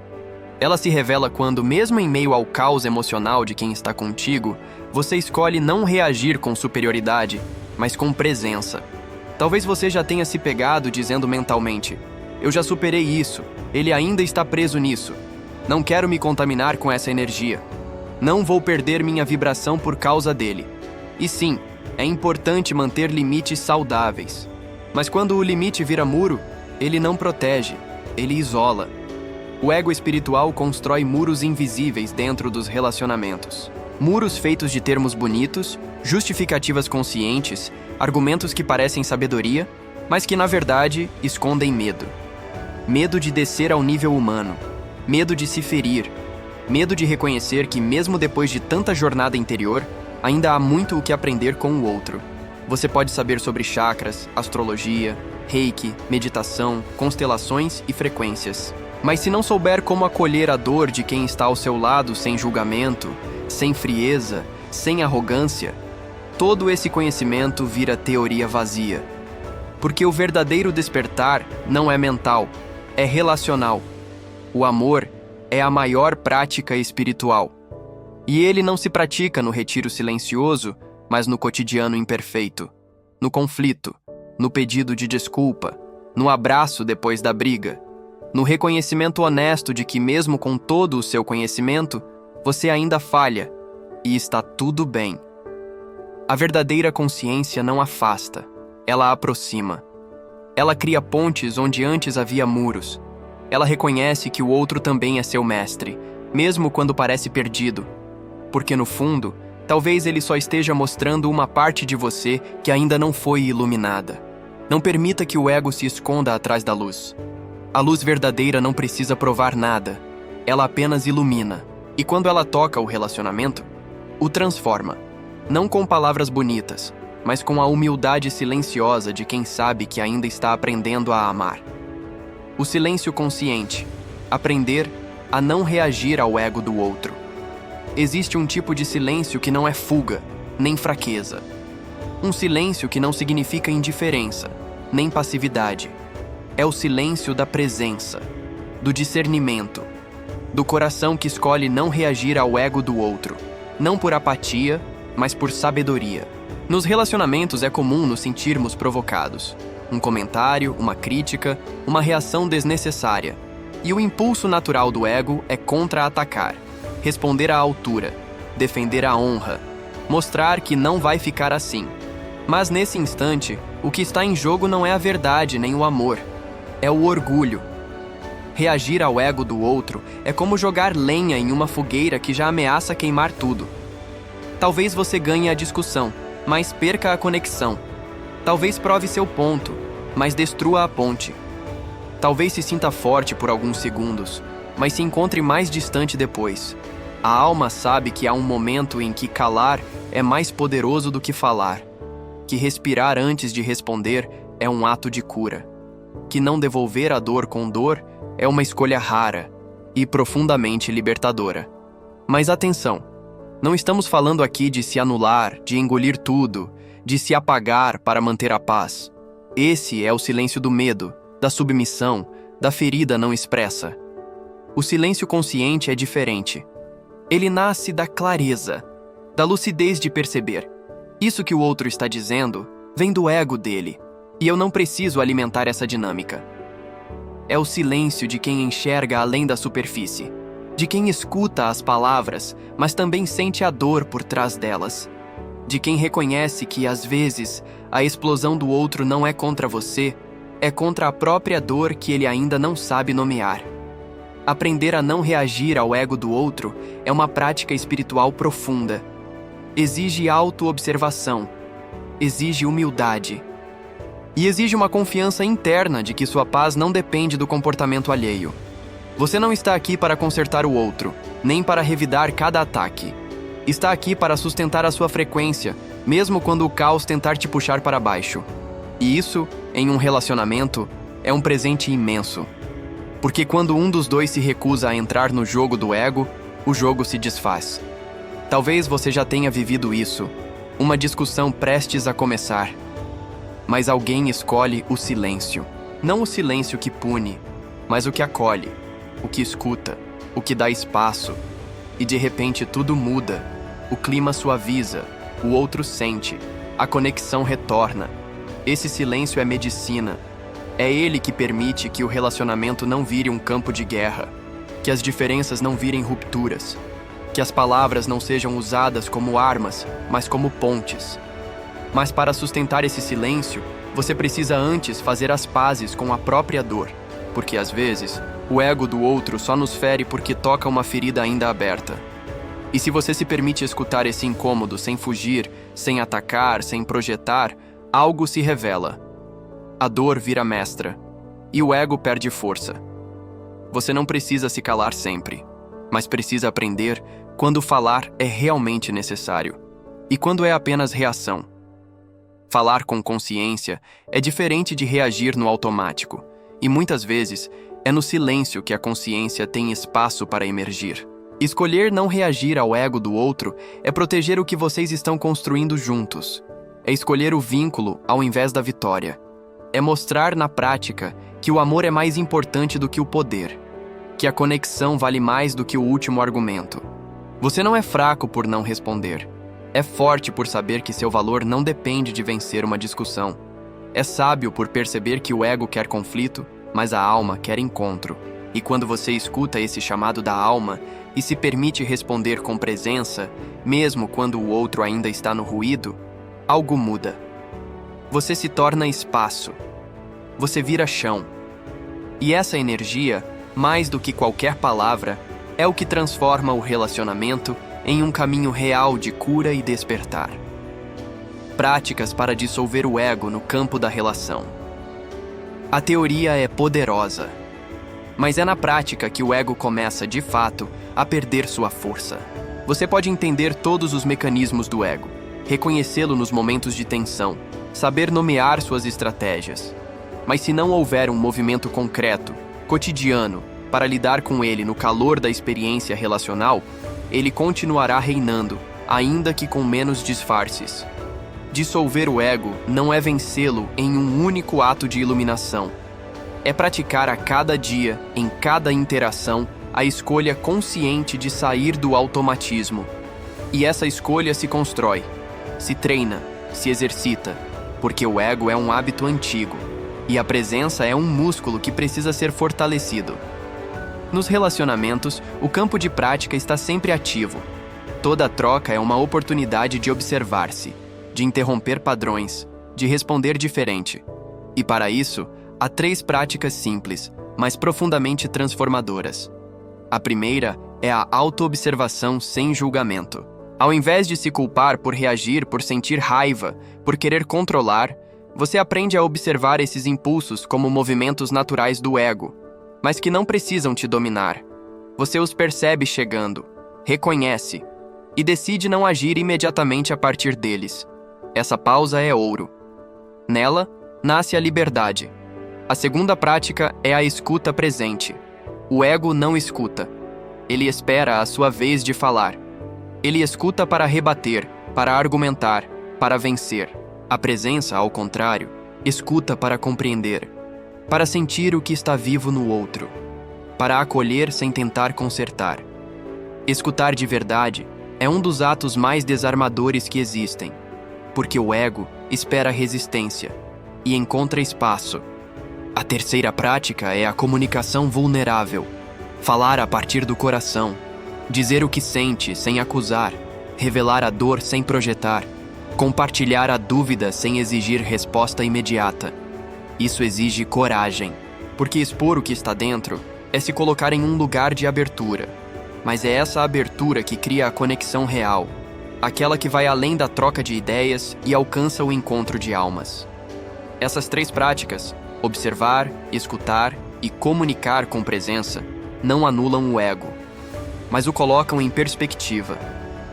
Ela se revela quando, mesmo em meio ao caos emocional de quem está contigo, você escolhe não reagir com superioridade, mas com presença. Talvez você já tenha se pegado dizendo mentalmente: "Eu já superei isso, ele ainda está preso nisso. Não quero me contaminar com essa energia. Não vou perder minha vibração por causa dele." E sim, é importante manter limites saudáveis. Mas quando o limite vira muro, ele não protege, ele isola. O ego espiritual constrói muros invisíveis dentro dos relacionamentos. Muros feitos de termos bonitos, justificativas conscientes, argumentos que parecem sabedoria, mas que na verdade escondem medo. Medo de descer ao nível humano, medo de se ferir, medo de reconhecer que mesmo depois de tanta jornada interior, ainda há muito o que aprender com o outro. Você pode saber sobre chakras, astrologia, reiki, meditação, constelações e frequências. Mas se não souber como acolher a dor de quem está ao seu lado sem julgamento, sem frieza, sem arrogância, todo esse conhecimento vira teoria vazia. Porque o verdadeiro despertar não é mental, é relacional. O amor é a maior prática espiritual. E ele não se pratica no retiro silencioso, mas no cotidiano imperfeito, no conflito, no pedido de desculpa, no abraço depois da briga, no reconhecimento honesto de que mesmo com todo o seu conhecimento, você ainda falha e está tudo bem. A verdadeira consciência não afasta, ela aproxima. Ela cria pontes onde antes havia muros. Ela reconhece que o outro também é seu mestre, mesmo quando parece perdido. Porque no fundo, talvez ele só esteja mostrando uma parte de você que ainda não foi iluminada. Não permita que o ego se esconda atrás da luz. A luz verdadeira não precisa provar nada. Ela apenas ilumina. E quando ela toca o relacionamento, o transforma. Não com palavras bonitas, mas com a humildade silenciosa de quem sabe que ainda está aprendendo a amar. O silêncio consciente. Aprender a não reagir ao ego do outro. Existe um tipo de silêncio que não é fuga, nem fraqueza. Um silêncio que não significa indiferença, nem passividade. É o silêncio da presença, do discernimento, do coração que escolhe não reagir ao ego do outro, não por apatia, mas por sabedoria. Nos relacionamentos é comum nos sentirmos provocados. Um comentário, uma crítica, uma reação desnecessária. E o impulso natural do ego é contra-atacar, responder à altura, defender a honra, mostrar que não vai ficar assim. Mas nesse instante, o que está em jogo não é a verdade nem o amor, é o orgulho. Reagir ao ego do outro é como jogar lenha em uma fogueira que já ameaça queimar tudo. Talvez você ganhe a discussão, mas perca a conexão. Talvez prove seu ponto, mas destrua a ponte. Talvez se sinta forte por alguns segundos, mas se encontre mais distante depois. A alma sabe que há um momento em que calar é mais poderoso do que falar, que respirar antes de responder é um ato de cura, que não devolver a dor com dor é uma escolha rara e profundamente libertadora. Mas atenção, não estamos falando aqui de se anular, de engolir tudo, de se apagar para manter a paz. Esse é o silêncio do medo, da submissão, da ferida não expressa. O silêncio consciente é diferente. Ele nasce da clareza, da lucidez de perceber. Isso que o outro está dizendo vem do ego dele, e eu não preciso alimentar essa dinâmica. É o silêncio de quem enxerga além da superfície, de quem escuta as palavras, mas também sente a dor por trás delas, de quem reconhece que, às vezes, a explosão do outro não é contra você, é contra a própria dor que ele ainda não sabe nomear. Aprender a não reagir ao ego do outro é uma prática espiritual profunda. Exige autoobservação, exige humildade e exige uma confiança interna de que sua paz não depende do comportamento alheio. Você não está aqui para consertar o outro, nem para revidar cada ataque. Está aqui para sustentar a sua frequência, mesmo quando o caos tentar te puxar para baixo. E isso, em um relacionamento, é um presente imenso. Porque quando um dos dois se recusa a entrar no jogo do ego, o jogo se desfaz. Talvez você já tenha vivido isso, uma discussão prestes a começar. Mas alguém escolhe o silêncio. Não o silêncio que pune, mas o que acolhe, o que escuta, o que dá espaço. E de repente tudo muda. O clima suaviza, o outro sente, a conexão retorna. Esse silêncio é medicina. É ele que permite que o relacionamento não vire um campo de guerra, que as diferenças não virem rupturas, que as palavras não sejam usadas como armas, mas como pontes. Mas para sustentar esse silêncio, você precisa antes fazer as pazes com a própria dor, porque às vezes, o ego do outro só nos fere porque toca uma ferida ainda aberta. E se você se permite escutar esse incômodo sem fugir, sem atacar, sem projetar, algo se revela. A dor vira mestra, e o ego perde força. Você não precisa se calar sempre, mas precisa aprender quando falar é realmente necessário, e quando é apenas reação. Falar com consciência é diferente de reagir no automático, e muitas vezes É no silêncio que a consciência tem espaço para emergir. Escolher não reagir ao ego do outro é proteger o que vocês estão construindo juntos. É escolher o vínculo ao invés da vitória. É mostrar na prática que o amor é mais importante do que o poder, que a conexão vale mais do que o último argumento. Você não é fraco por não responder. É forte por saber que seu valor não depende de vencer uma discussão. É sábio por perceber que o ego quer conflito, mas a alma quer encontro. E quando você escuta esse chamado da alma e se permite responder com presença, mesmo quando o outro ainda está no ruído, algo muda. Você se torna espaço. Você vira chão. E essa energia, mais do que qualquer palavra, é o que transforma o relacionamento em um caminho real de cura e despertar. Práticas para dissolver o ego no campo da relação. A teoria é poderosa, mas é na prática que o ego começa, de fato, a perder sua força. Você pode entender todos os mecanismos do ego, reconhecê-lo nos momentos de tensão, saber nomear suas estratégias. Mas se não houver um movimento concreto, cotidiano, para lidar com ele no calor da experiência relacional, ele continuará reinando, ainda que com menos disfarces. Dissolver o ego não é vencê-lo em um único ato de iluminação. É praticar a cada dia, em cada interação, a escolha consciente de sair do automatismo. E essa escolha se constrói, se treina, se exercita, porque o ego é um hábito antigo, e a presença é um músculo que precisa ser fortalecido. Nos relacionamentos, o campo de prática está sempre ativo. Toda troca é uma oportunidade de observar-se, de interromper padrões, de responder diferente. E para isso, há 3 práticas simples, mas profundamente transformadoras. A primeira é a autoobservação sem julgamento. Ao invés de se culpar por reagir, por sentir raiva, por querer controlar, você aprende a observar esses impulsos como movimentos naturais do ego, mas que não precisam te dominar. Você os percebe chegando, reconhece e decide não agir imediatamente a partir deles. Essa pausa é ouro. Nela, nasce a liberdade. A segunda prática é a escuta presente. O ego não escuta. Ele espera a sua vez de falar. Ele escuta para rebater, para argumentar, para vencer. A presença, ao contrário, escuta para compreender, para sentir o que está vivo no outro, para acolher sem tentar consertar. Escutar de verdade é um dos atos mais desarmadores que existem, porque o ego espera resistência e encontra espaço. A terceira prática é a comunicação vulnerável. Falar a partir do coração, dizer o que sente sem acusar, revelar a dor sem projetar, compartilhar a dúvida sem exigir resposta imediata. Isso exige coragem, porque expor o que está dentro é se colocar em um lugar de abertura. Mas é essa abertura que cria a conexão real, aquela que vai além da troca de ideias e alcança o encontro de almas. Essas 3 práticas, observar, escutar e comunicar com presença, não anulam o ego, mas o colocam em perspectiva.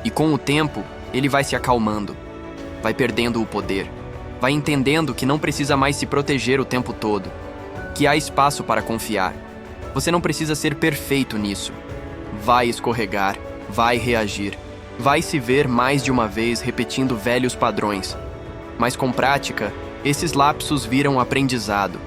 E com o tempo, ele vai se acalmando, vai perdendo o poder, vai entendendo que não precisa mais se proteger o tempo todo, que há espaço para confiar. Você não precisa ser perfeito nisso. Vai escorregar, vai reagir, vai se ver mais de uma vez repetindo velhos padrões. Mas com prática, esses lapsos viram aprendizado.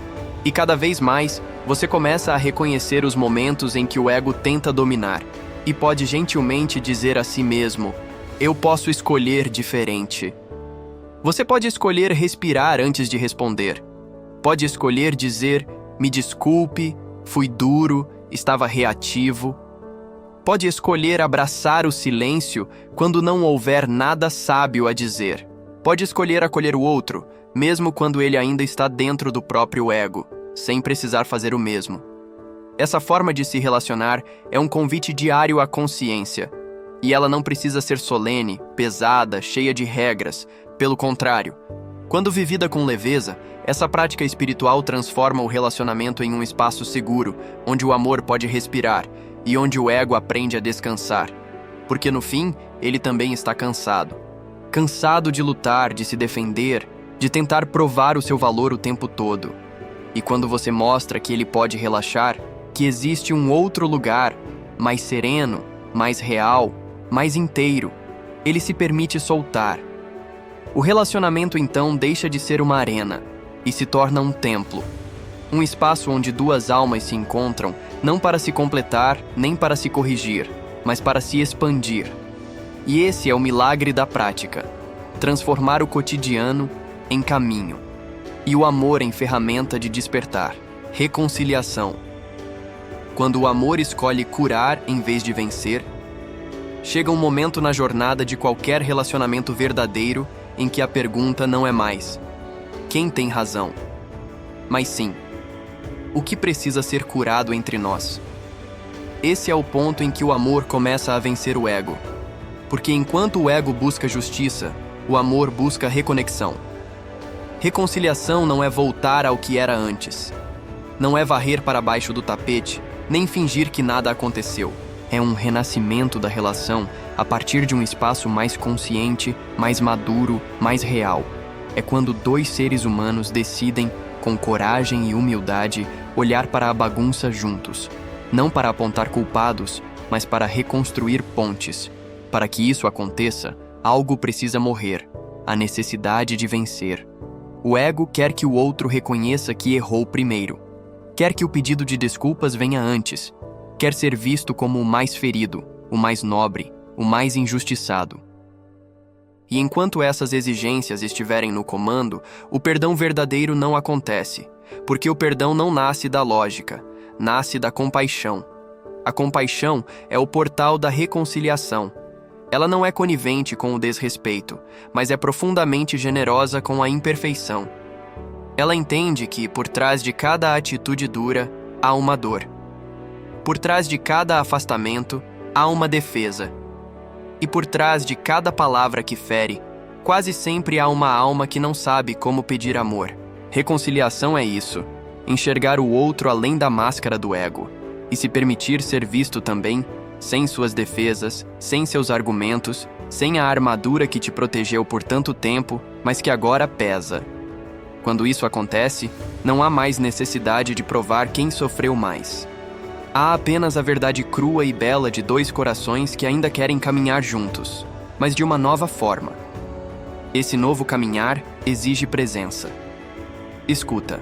E cada vez mais, você começa a reconhecer os momentos em que o ego tenta dominar e pode gentilmente dizer a si mesmo: eu posso escolher diferente. Você pode escolher respirar antes de responder. Pode escolher dizer: me desculpe, fui duro, estava reativo. Pode escolher abraçar o silêncio quando não houver nada sábio a dizer. Pode escolher acolher o outro, mesmo quando ele ainda está dentro do próprio ego, sem precisar fazer o mesmo. Essa forma de se relacionar é um convite diário à consciência, e ela não precisa ser solene, pesada, cheia de regras. Pelo contrário, quando vivida com leveza, essa prática espiritual transforma o relacionamento em um espaço seguro, onde o amor pode respirar e onde o ego aprende a descansar. Porque no fim, ele também está cansado. Cansado de lutar, de se defender, de tentar provar o seu valor o tempo todo. E quando você mostra que ele pode relaxar, que existe um outro lugar, mais sereno, mais real, mais inteiro. Ele se permite soltar. O relacionamento então deixa de ser uma arena e se torna um templo. Um espaço onde duas almas se encontram, não para se completar, nem para se corrigir, mas para se expandir. E esse é o milagre da prática: transformar o cotidiano em caminho e o amor em ferramenta de despertar. Reconciliação. Quando o amor escolhe curar em vez de vencer, chega um momento na jornada de qualquer relacionamento verdadeiro em que a pergunta não é mais quem tem razão, mas sim o que precisa ser curado entre nós. Esse é o ponto em que o amor começa a vencer o ego, porque enquanto o ego busca justiça, o amor busca reconexão. Reconciliação não é voltar ao que era antes, não é varrer para baixo do tapete, nem fingir que nada aconteceu. É um renascimento da relação a partir de um espaço mais consciente, mais maduro, mais real. É quando dois seres humanos decidem, com coragem e humildade, olhar para a bagunça juntos. Não para apontar culpados, mas para reconstruir pontes. Para que isso aconteça, algo precisa morrer: a necessidade de vencer. O ego quer que o outro reconheça que errou primeiro. Quer que o pedido de desculpas venha antes. Quer ser visto como o mais ferido, o mais nobre, o mais injustiçado. E enquanto essas exigências estiverem no comando, o perdão verdadeiro não acontece, porque o perdão não nasce da lógica, nasce da compaixão. A compaixão é o portal da reconciliação. Ela não é conivente com o desrespeito, mas é profundamente generosa com a imperfeição. Ela entende que, por trás de cada atitude dura, há uma dor. Por trás de cada afastamento, há uma defesa. E por trás de cada palavra que fere, quase sempre há uma alma que não sabe como pedir amor. Reconciliação é isso: enxergar o outro além da máscara do ego, e se permitir ser visto também, sem suas defesas, sem seus argumentos, sem a armadura que te protegeu por tanto tempo, mas que agora pesa. Quando isso acontece, não há mais necessidade de provar quem sofreu mais. Há apenas a verdade crua e bela de dois corações que ainda querem caminhar juntos, mas de uma nova forma. Esse novo caminhar exige presença, escuta,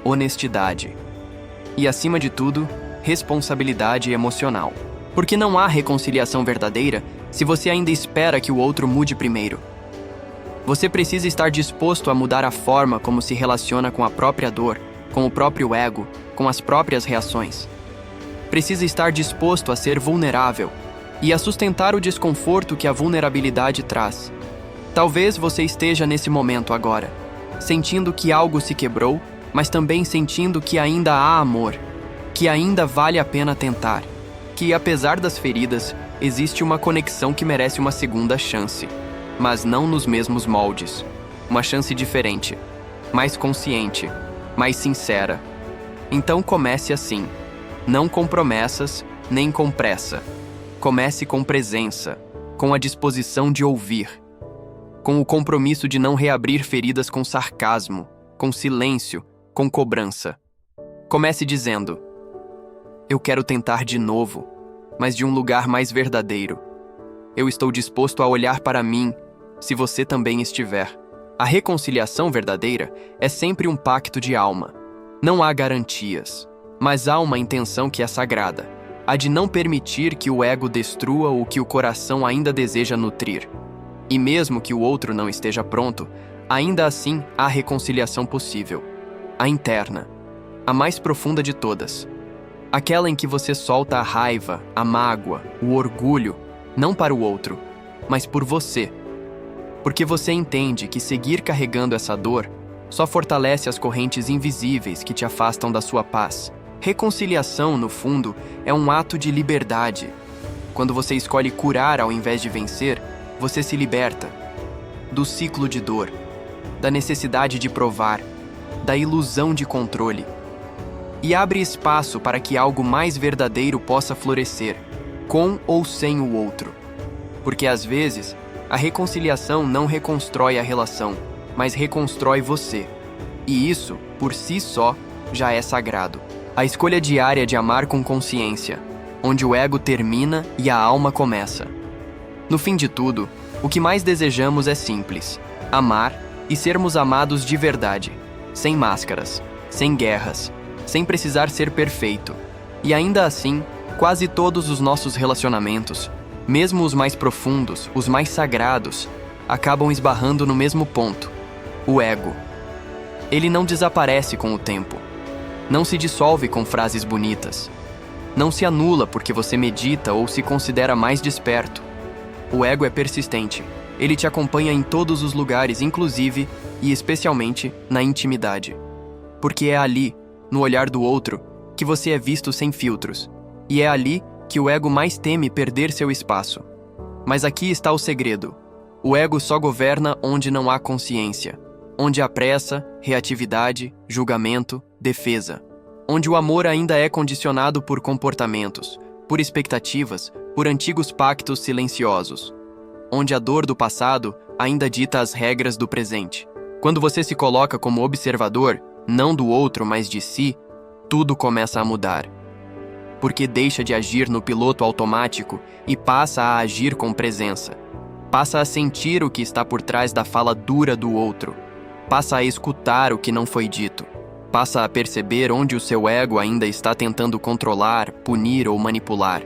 honestidade e, acima de tudo, responsabilidade emocional. Porque não há reconciliação verdadeira se você ainda espera que o outro mude primeiro. Você precisa estar disposto a mudar a forma como se relaciona com a própria dor, com o próprio ego, com as próprias reações. Precisa estar disposto a ser vulnerável e a sustentar o desconforto que a vulnerabilidade traz. Talvez você esteja nesse momento agora, sentindo que algo se quebrou, mas também sentindo que ainda há amor, que ainda vale a pena tentar, que, apesar das feridas, existe uma conexão que merece uma segunda chance. Mas não nos mesmos moldes. Uma chance diferente, mais consciente, mais sincera. Então comece assim, não com promessas, nem com pressa. Comece com presença, com a disposição de ouvir, com o compromisso de não reabrir feridas com sarcasmo, com silêncio, com cobrança. Comece dizendo: eu quero tentar de novo, mas de um lugar mais verdadeiro. Eu estou disposto a olhar para mim, se você também estiver. A reconciliação verdadeira é sempre um pacto de alma. Não há garantias, mas há uma intenção que é sagrada, a de não permitir que o ego destrua o que o coração ainda deseja nutrir. E mesmo que o outro não esteja pronto, ainda assim há reconciliação possível. A interna, a mais profunda de todas. Aquela em que você solta a raiva, a mágoa, o orgulho, não para o outro, mas por você. Porque você entende que seguir carregando essa dor só fortalece as correntes invisíveis que te afastam da sua paz. Reconciliação, no fundo, é um ato de liberdade. Quando você escolhe curar ao invés de vencer, você se liberta do ciclo de dor, da necessidade de provar, da ilusão de controle, e abre espaço para que algo mais verdadeiro possa florescer, com ou sem o outro. Porque às vezes, a reconciliação não reconstrói a relação, mas reconstrói você. E isso, por si só, já é sagrado. A escolha diária de amar com consciência, onde o ego termina e a alma começa. No fim de tudo, o que mais desejamos é simples: amar e sermos amados de verdade, sem máscaras, sem guerras, sem precisar ser perfeito. E ainda assim, quase todos os nossos relacionamentos, mesmo os mais profundos, os mais sagrados, acabam esbarrando no mesmo ponto: o ego. Ele não desaparece com o tempo. Não se dissolve com frases bonitas. Não se anula porque você medita ou se considera mais desperto. O ego é persistente. Ele te acompanha em todos os lugares, inclusive e especialmente na intimidade. Porque é ali, no olhar do outro, que você é visto sem filtros. E é ali que o ego mais teme perder seu espaço. Mas aqui está o segredo. O ego só governa onde não há consciência. Onde há pressa, reatividade, julgamento, defesa. Onde o amor ainda é condicionado por comportamentos, por expectativas, por antigos pactos silenciosos. Onde a dor do passado ainda dita as regras do presente. Quando você se coloca como observador, não do outro, mas de si, tudo começa a mudar. Porque deixa de agir no piloto automático e passa a agir com presença. Passa a sentir o que está por trás da fala dura do outro. Passa a escutar o que não foi dito. Passa a perceber onde o seu ego ainda está tentando controlar, punir ou manipular.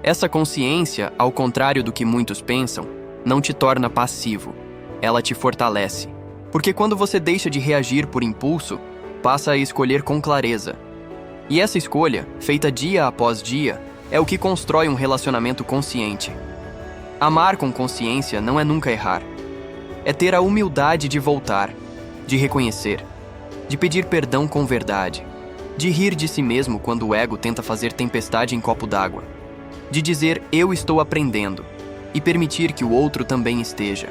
Essa consciência, ao contrário do que muitos pensam, não te torna passivo. Ela te fortalece. Porque quando você deixa de reagir por impulso, passa a escolher com clareza. E essa escolha, feita dia após dia, é o que constrói um relacionamento consciente. Amar com consciência não é nunca errar. É ter a humildade de voltar, de reconhecer, de pedir perdão com verdade, de rir de si mesmo quando o ego tenta fazer tempestade em copo d'água, de dizer eu estou aprendendo e permitir que o outro também esteja.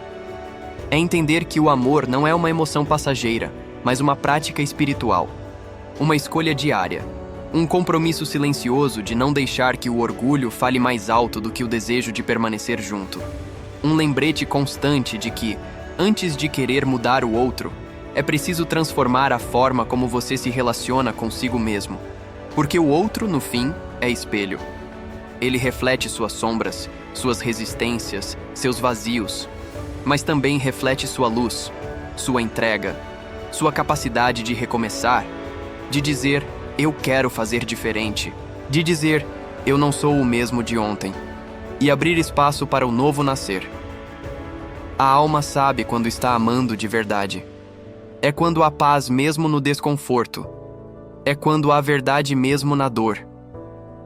É entender que o amor não é uma emoção passageira, mas uma prática espiritual, uma escolha diária, um compromisso silencioso de não deixar que o orgulho fale mais alto do que o desejo de permanecer junto, um lembrete constante de que, antes de querer mudar o outro, é preciso transformar a forma como você se relaciona consigo mesmo, porque o outro, no fim, é espelho. Ele reflete suas sombras, suas resistências, seus vazios, mas também reflete sua luz, sua entrega, sua capacidade de recomeçar, de dizer, eu quero fazer diferente, de dizer, eu não sou o mesmo de ontem, e abrir espaço para o novo nascer. A alma sabe quando está amando de verdade. É quando há paz mesmo no desconforto. É quando há verdade mesmo na dor.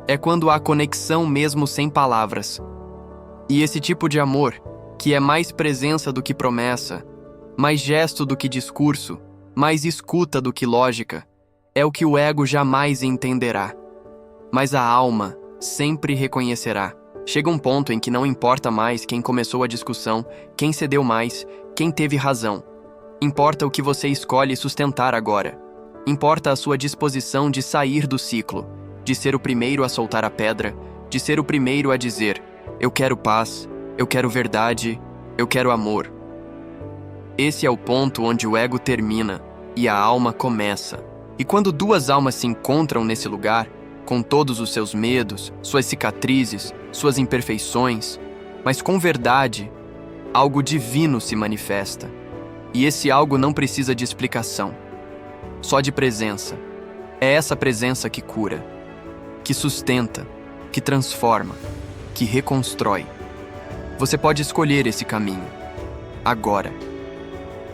É quando há conexão mesmo sem palavras. E esse tipo de amor, que é mais presença do que promessa, mais gesto do que discurso, mais escuta do que lógica, é o que o ego jamais entenderá. Mas a alma sempre reconhecerá. Chega um ponto em que não importa mais quem começou a discussão, quem cedeu mais, quem teve razão. Importa o que você escolhe sustentar agora. Importa a sua disposição de sair do ciclo, de ser o primeiro a soltar a pedra, de ser o primeiro a dizer, eu quero paz, eu quero verdade, eu quero amor. Esse é o ponto onde o ego termina e a alma começa. E quando duas almas se encontram nesse lugar, com todos os seus medos, suas cicatrizes, suas imperfeições, mas com verdade, algo divino se manifesta. E esse algo não precisa de explicação, só de presença. É essa presença que cura, que sustenta, que transforma, que reconstrói. Você pode escolher esse caminho, agora.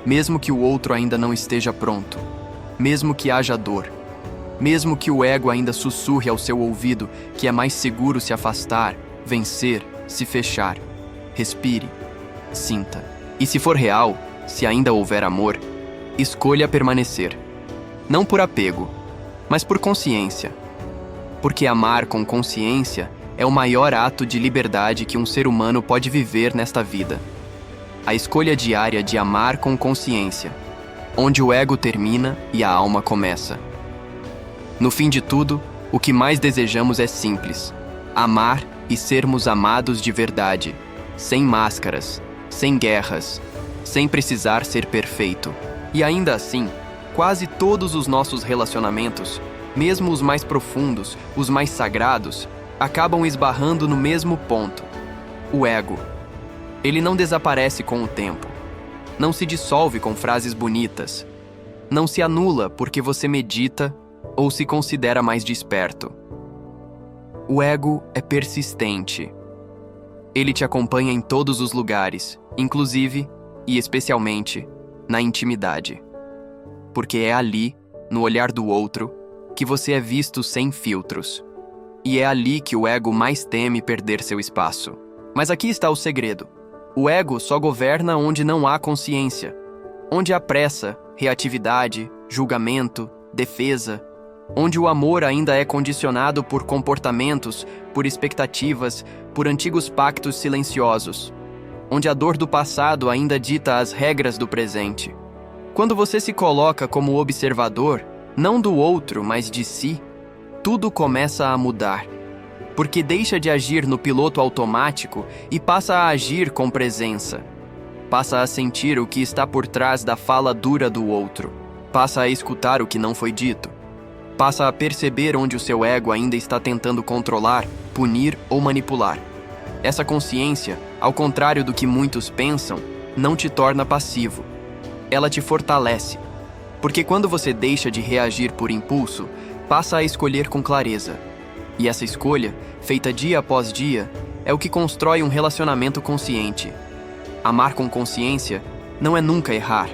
Mesmo que o outro ainda não esteja pronto, mesmo que haja dor, mesmo que o ego ainda sussurre ao seu ouvido que é mais seguro se afastar, vencer, se fechar. Respire, sinta. E se for real, se ainda houver amor, escolha permanecer. Não por apego, mas por consciência. Porque amar com consciência é o maior ato de liberdade que um ser humano pode viver nesta vida. A escolha diária de amar com consciência, onde o ego termina e a alma começa. No fim de tudo, o que mais desejamos é simples: amar e sermos amados de verdade, sem máscaras, sem guerras, sem precisar ser perfeito. E ainda assim, Quase todos os nossos relacionamentos, mesmo os mais profundos, os mais sagrados, acabam esbarrando no mesmo ponto: o ego. Ele não desaparece com o tempo. Não se dissolve com frases bonitas. Não se anula porque você medita ou se considera mais desperto. O ego é persistente. Ele te acompanha em todos os lugares, inclusive, e especialmente, na intimidade. Porque é ali, no olhar do outro, que você é visto sem filtros. E é ali que o ego mais teme perder seu espaço. Mas aqui está o segredo. O ego só governa onde não há consciência. Onde há pressa, reatividade, julgamento, defesa. Onde o amor ainda é condicionado por comportamentos, por expectativas, por antigos pactos silenciosos. Onde a dor do passado ainda dita as regras do presente. Quando você se coloca como observador, não do outro, mas de si, tudo começa a mudar. Porque deixa de agir no piloto automático e passa a agir com presença. Passa a sentir o que está por trás da fala dura do outro. Passa a escutar o que não foi dito. Passa a perceber onde o seu ego ainda está tentando controlar, punir ou manipular. Essa consciência, ao contrário do que muitos pensam, não te torna passivo. Ela te fortalece. Porque quando você deixa de reagir por impulso, passa a escolher com clareza. E essa escolha, feita dia após dia, é o que constrói um relacionamento consciente. Amar com consciência não é nunca errar.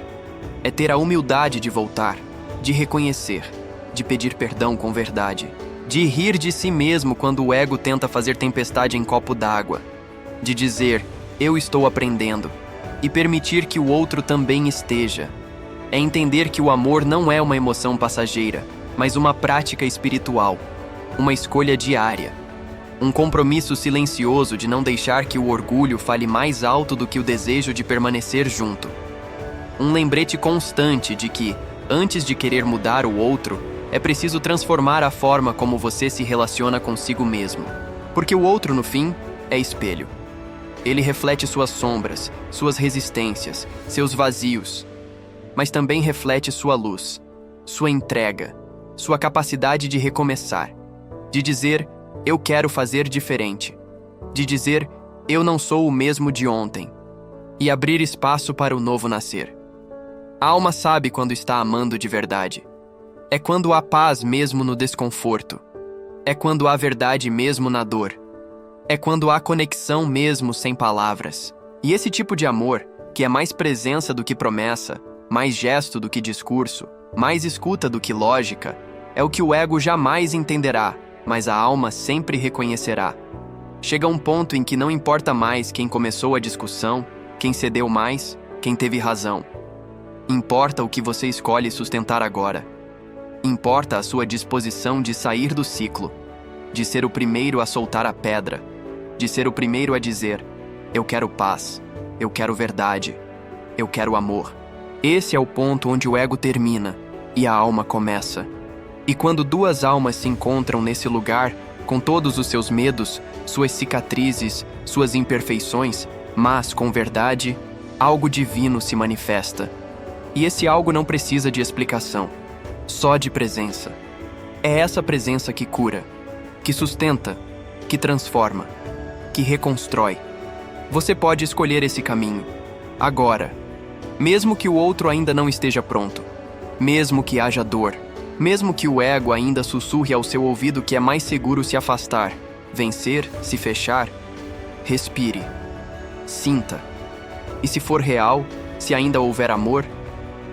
É ter a humildade de voltar, de reconhecer, de pedir perdão com verdade, de rir de si mesmo quando o ego tenta fazer tempestade em copo d'água, de dizer, eu estou aprendendo, e permitir que o outro também esteja. É entender que o amor não é uma emoção passageira, mas uma prática espiritual, uma escolha diária, um compromisso silencioso de não deixar que o orgulho fale mais alto do que o desejo de permanecer junto. Um lembrete constante de que, antes de querer mudar o outro, é preciso transformar a forma como você se relaciona consigo mesmo. Porque o outro, no fim, é espelho. Ele reflete suas sombras, suas resistências, seus vazios, mas também reflete sua luz, sua entrega, sua capacidade de recomeçar, de dizer, eu quero fazer diferente, de dizer, eu não sou o mesmo de ontem, e abrir espaço para o novo nascer. A alma sabe quando está amando de verdade. É quando há paz mesmo no desconforto. É quando há verdade mesmo na dor. É quando há conexão mesmo sem palavras. E esse tipo de amor, que é mais presença do que promessa, mais gesto do que discurso, mais escuta do que lógica, é o que o ego jamais entenderá, mas a alma sempre reconhecerá. Chega um ponto em que não importa mais quem começou a discussão, quem cedeu mais, quem teve razão. Importa o que você escolhe sustentar agora. Importa a sua disposição de sair do ciclo, de ser o primeiro a soltar a pedra, de ser o primeiro a dizer, eu quero paz, eu quero verdade, eu quero amor. Esse é o ponto onde o ego termina e a alma começa. E quando duas almas se encontram nesse lugar, com todos os seus medos, suas cicatrizes, suas imperfeições, mas com verdade, algo divino se manifesta. E esse algo não precisa de explicação, só de presença. É essa presença que cura, que sustenta, que transforma, que reconstrói. Você pode escolher esse caminho, agora, mesmo que o outro ainda não esteja pronto, mesmo que haja dor, mesmo que o ego ainda sussurre ao seu ouvido que é mais seguro se afastar, vencer, se fechar, respire, sinta. E se for real, se ainda houver amor,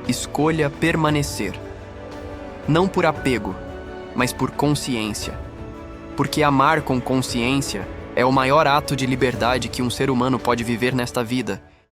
escolha permanecer. Não por apego, mas por consciência. Porque amar com consciência é o maior ato de liberdade que um ser humano pode viver nesta vida.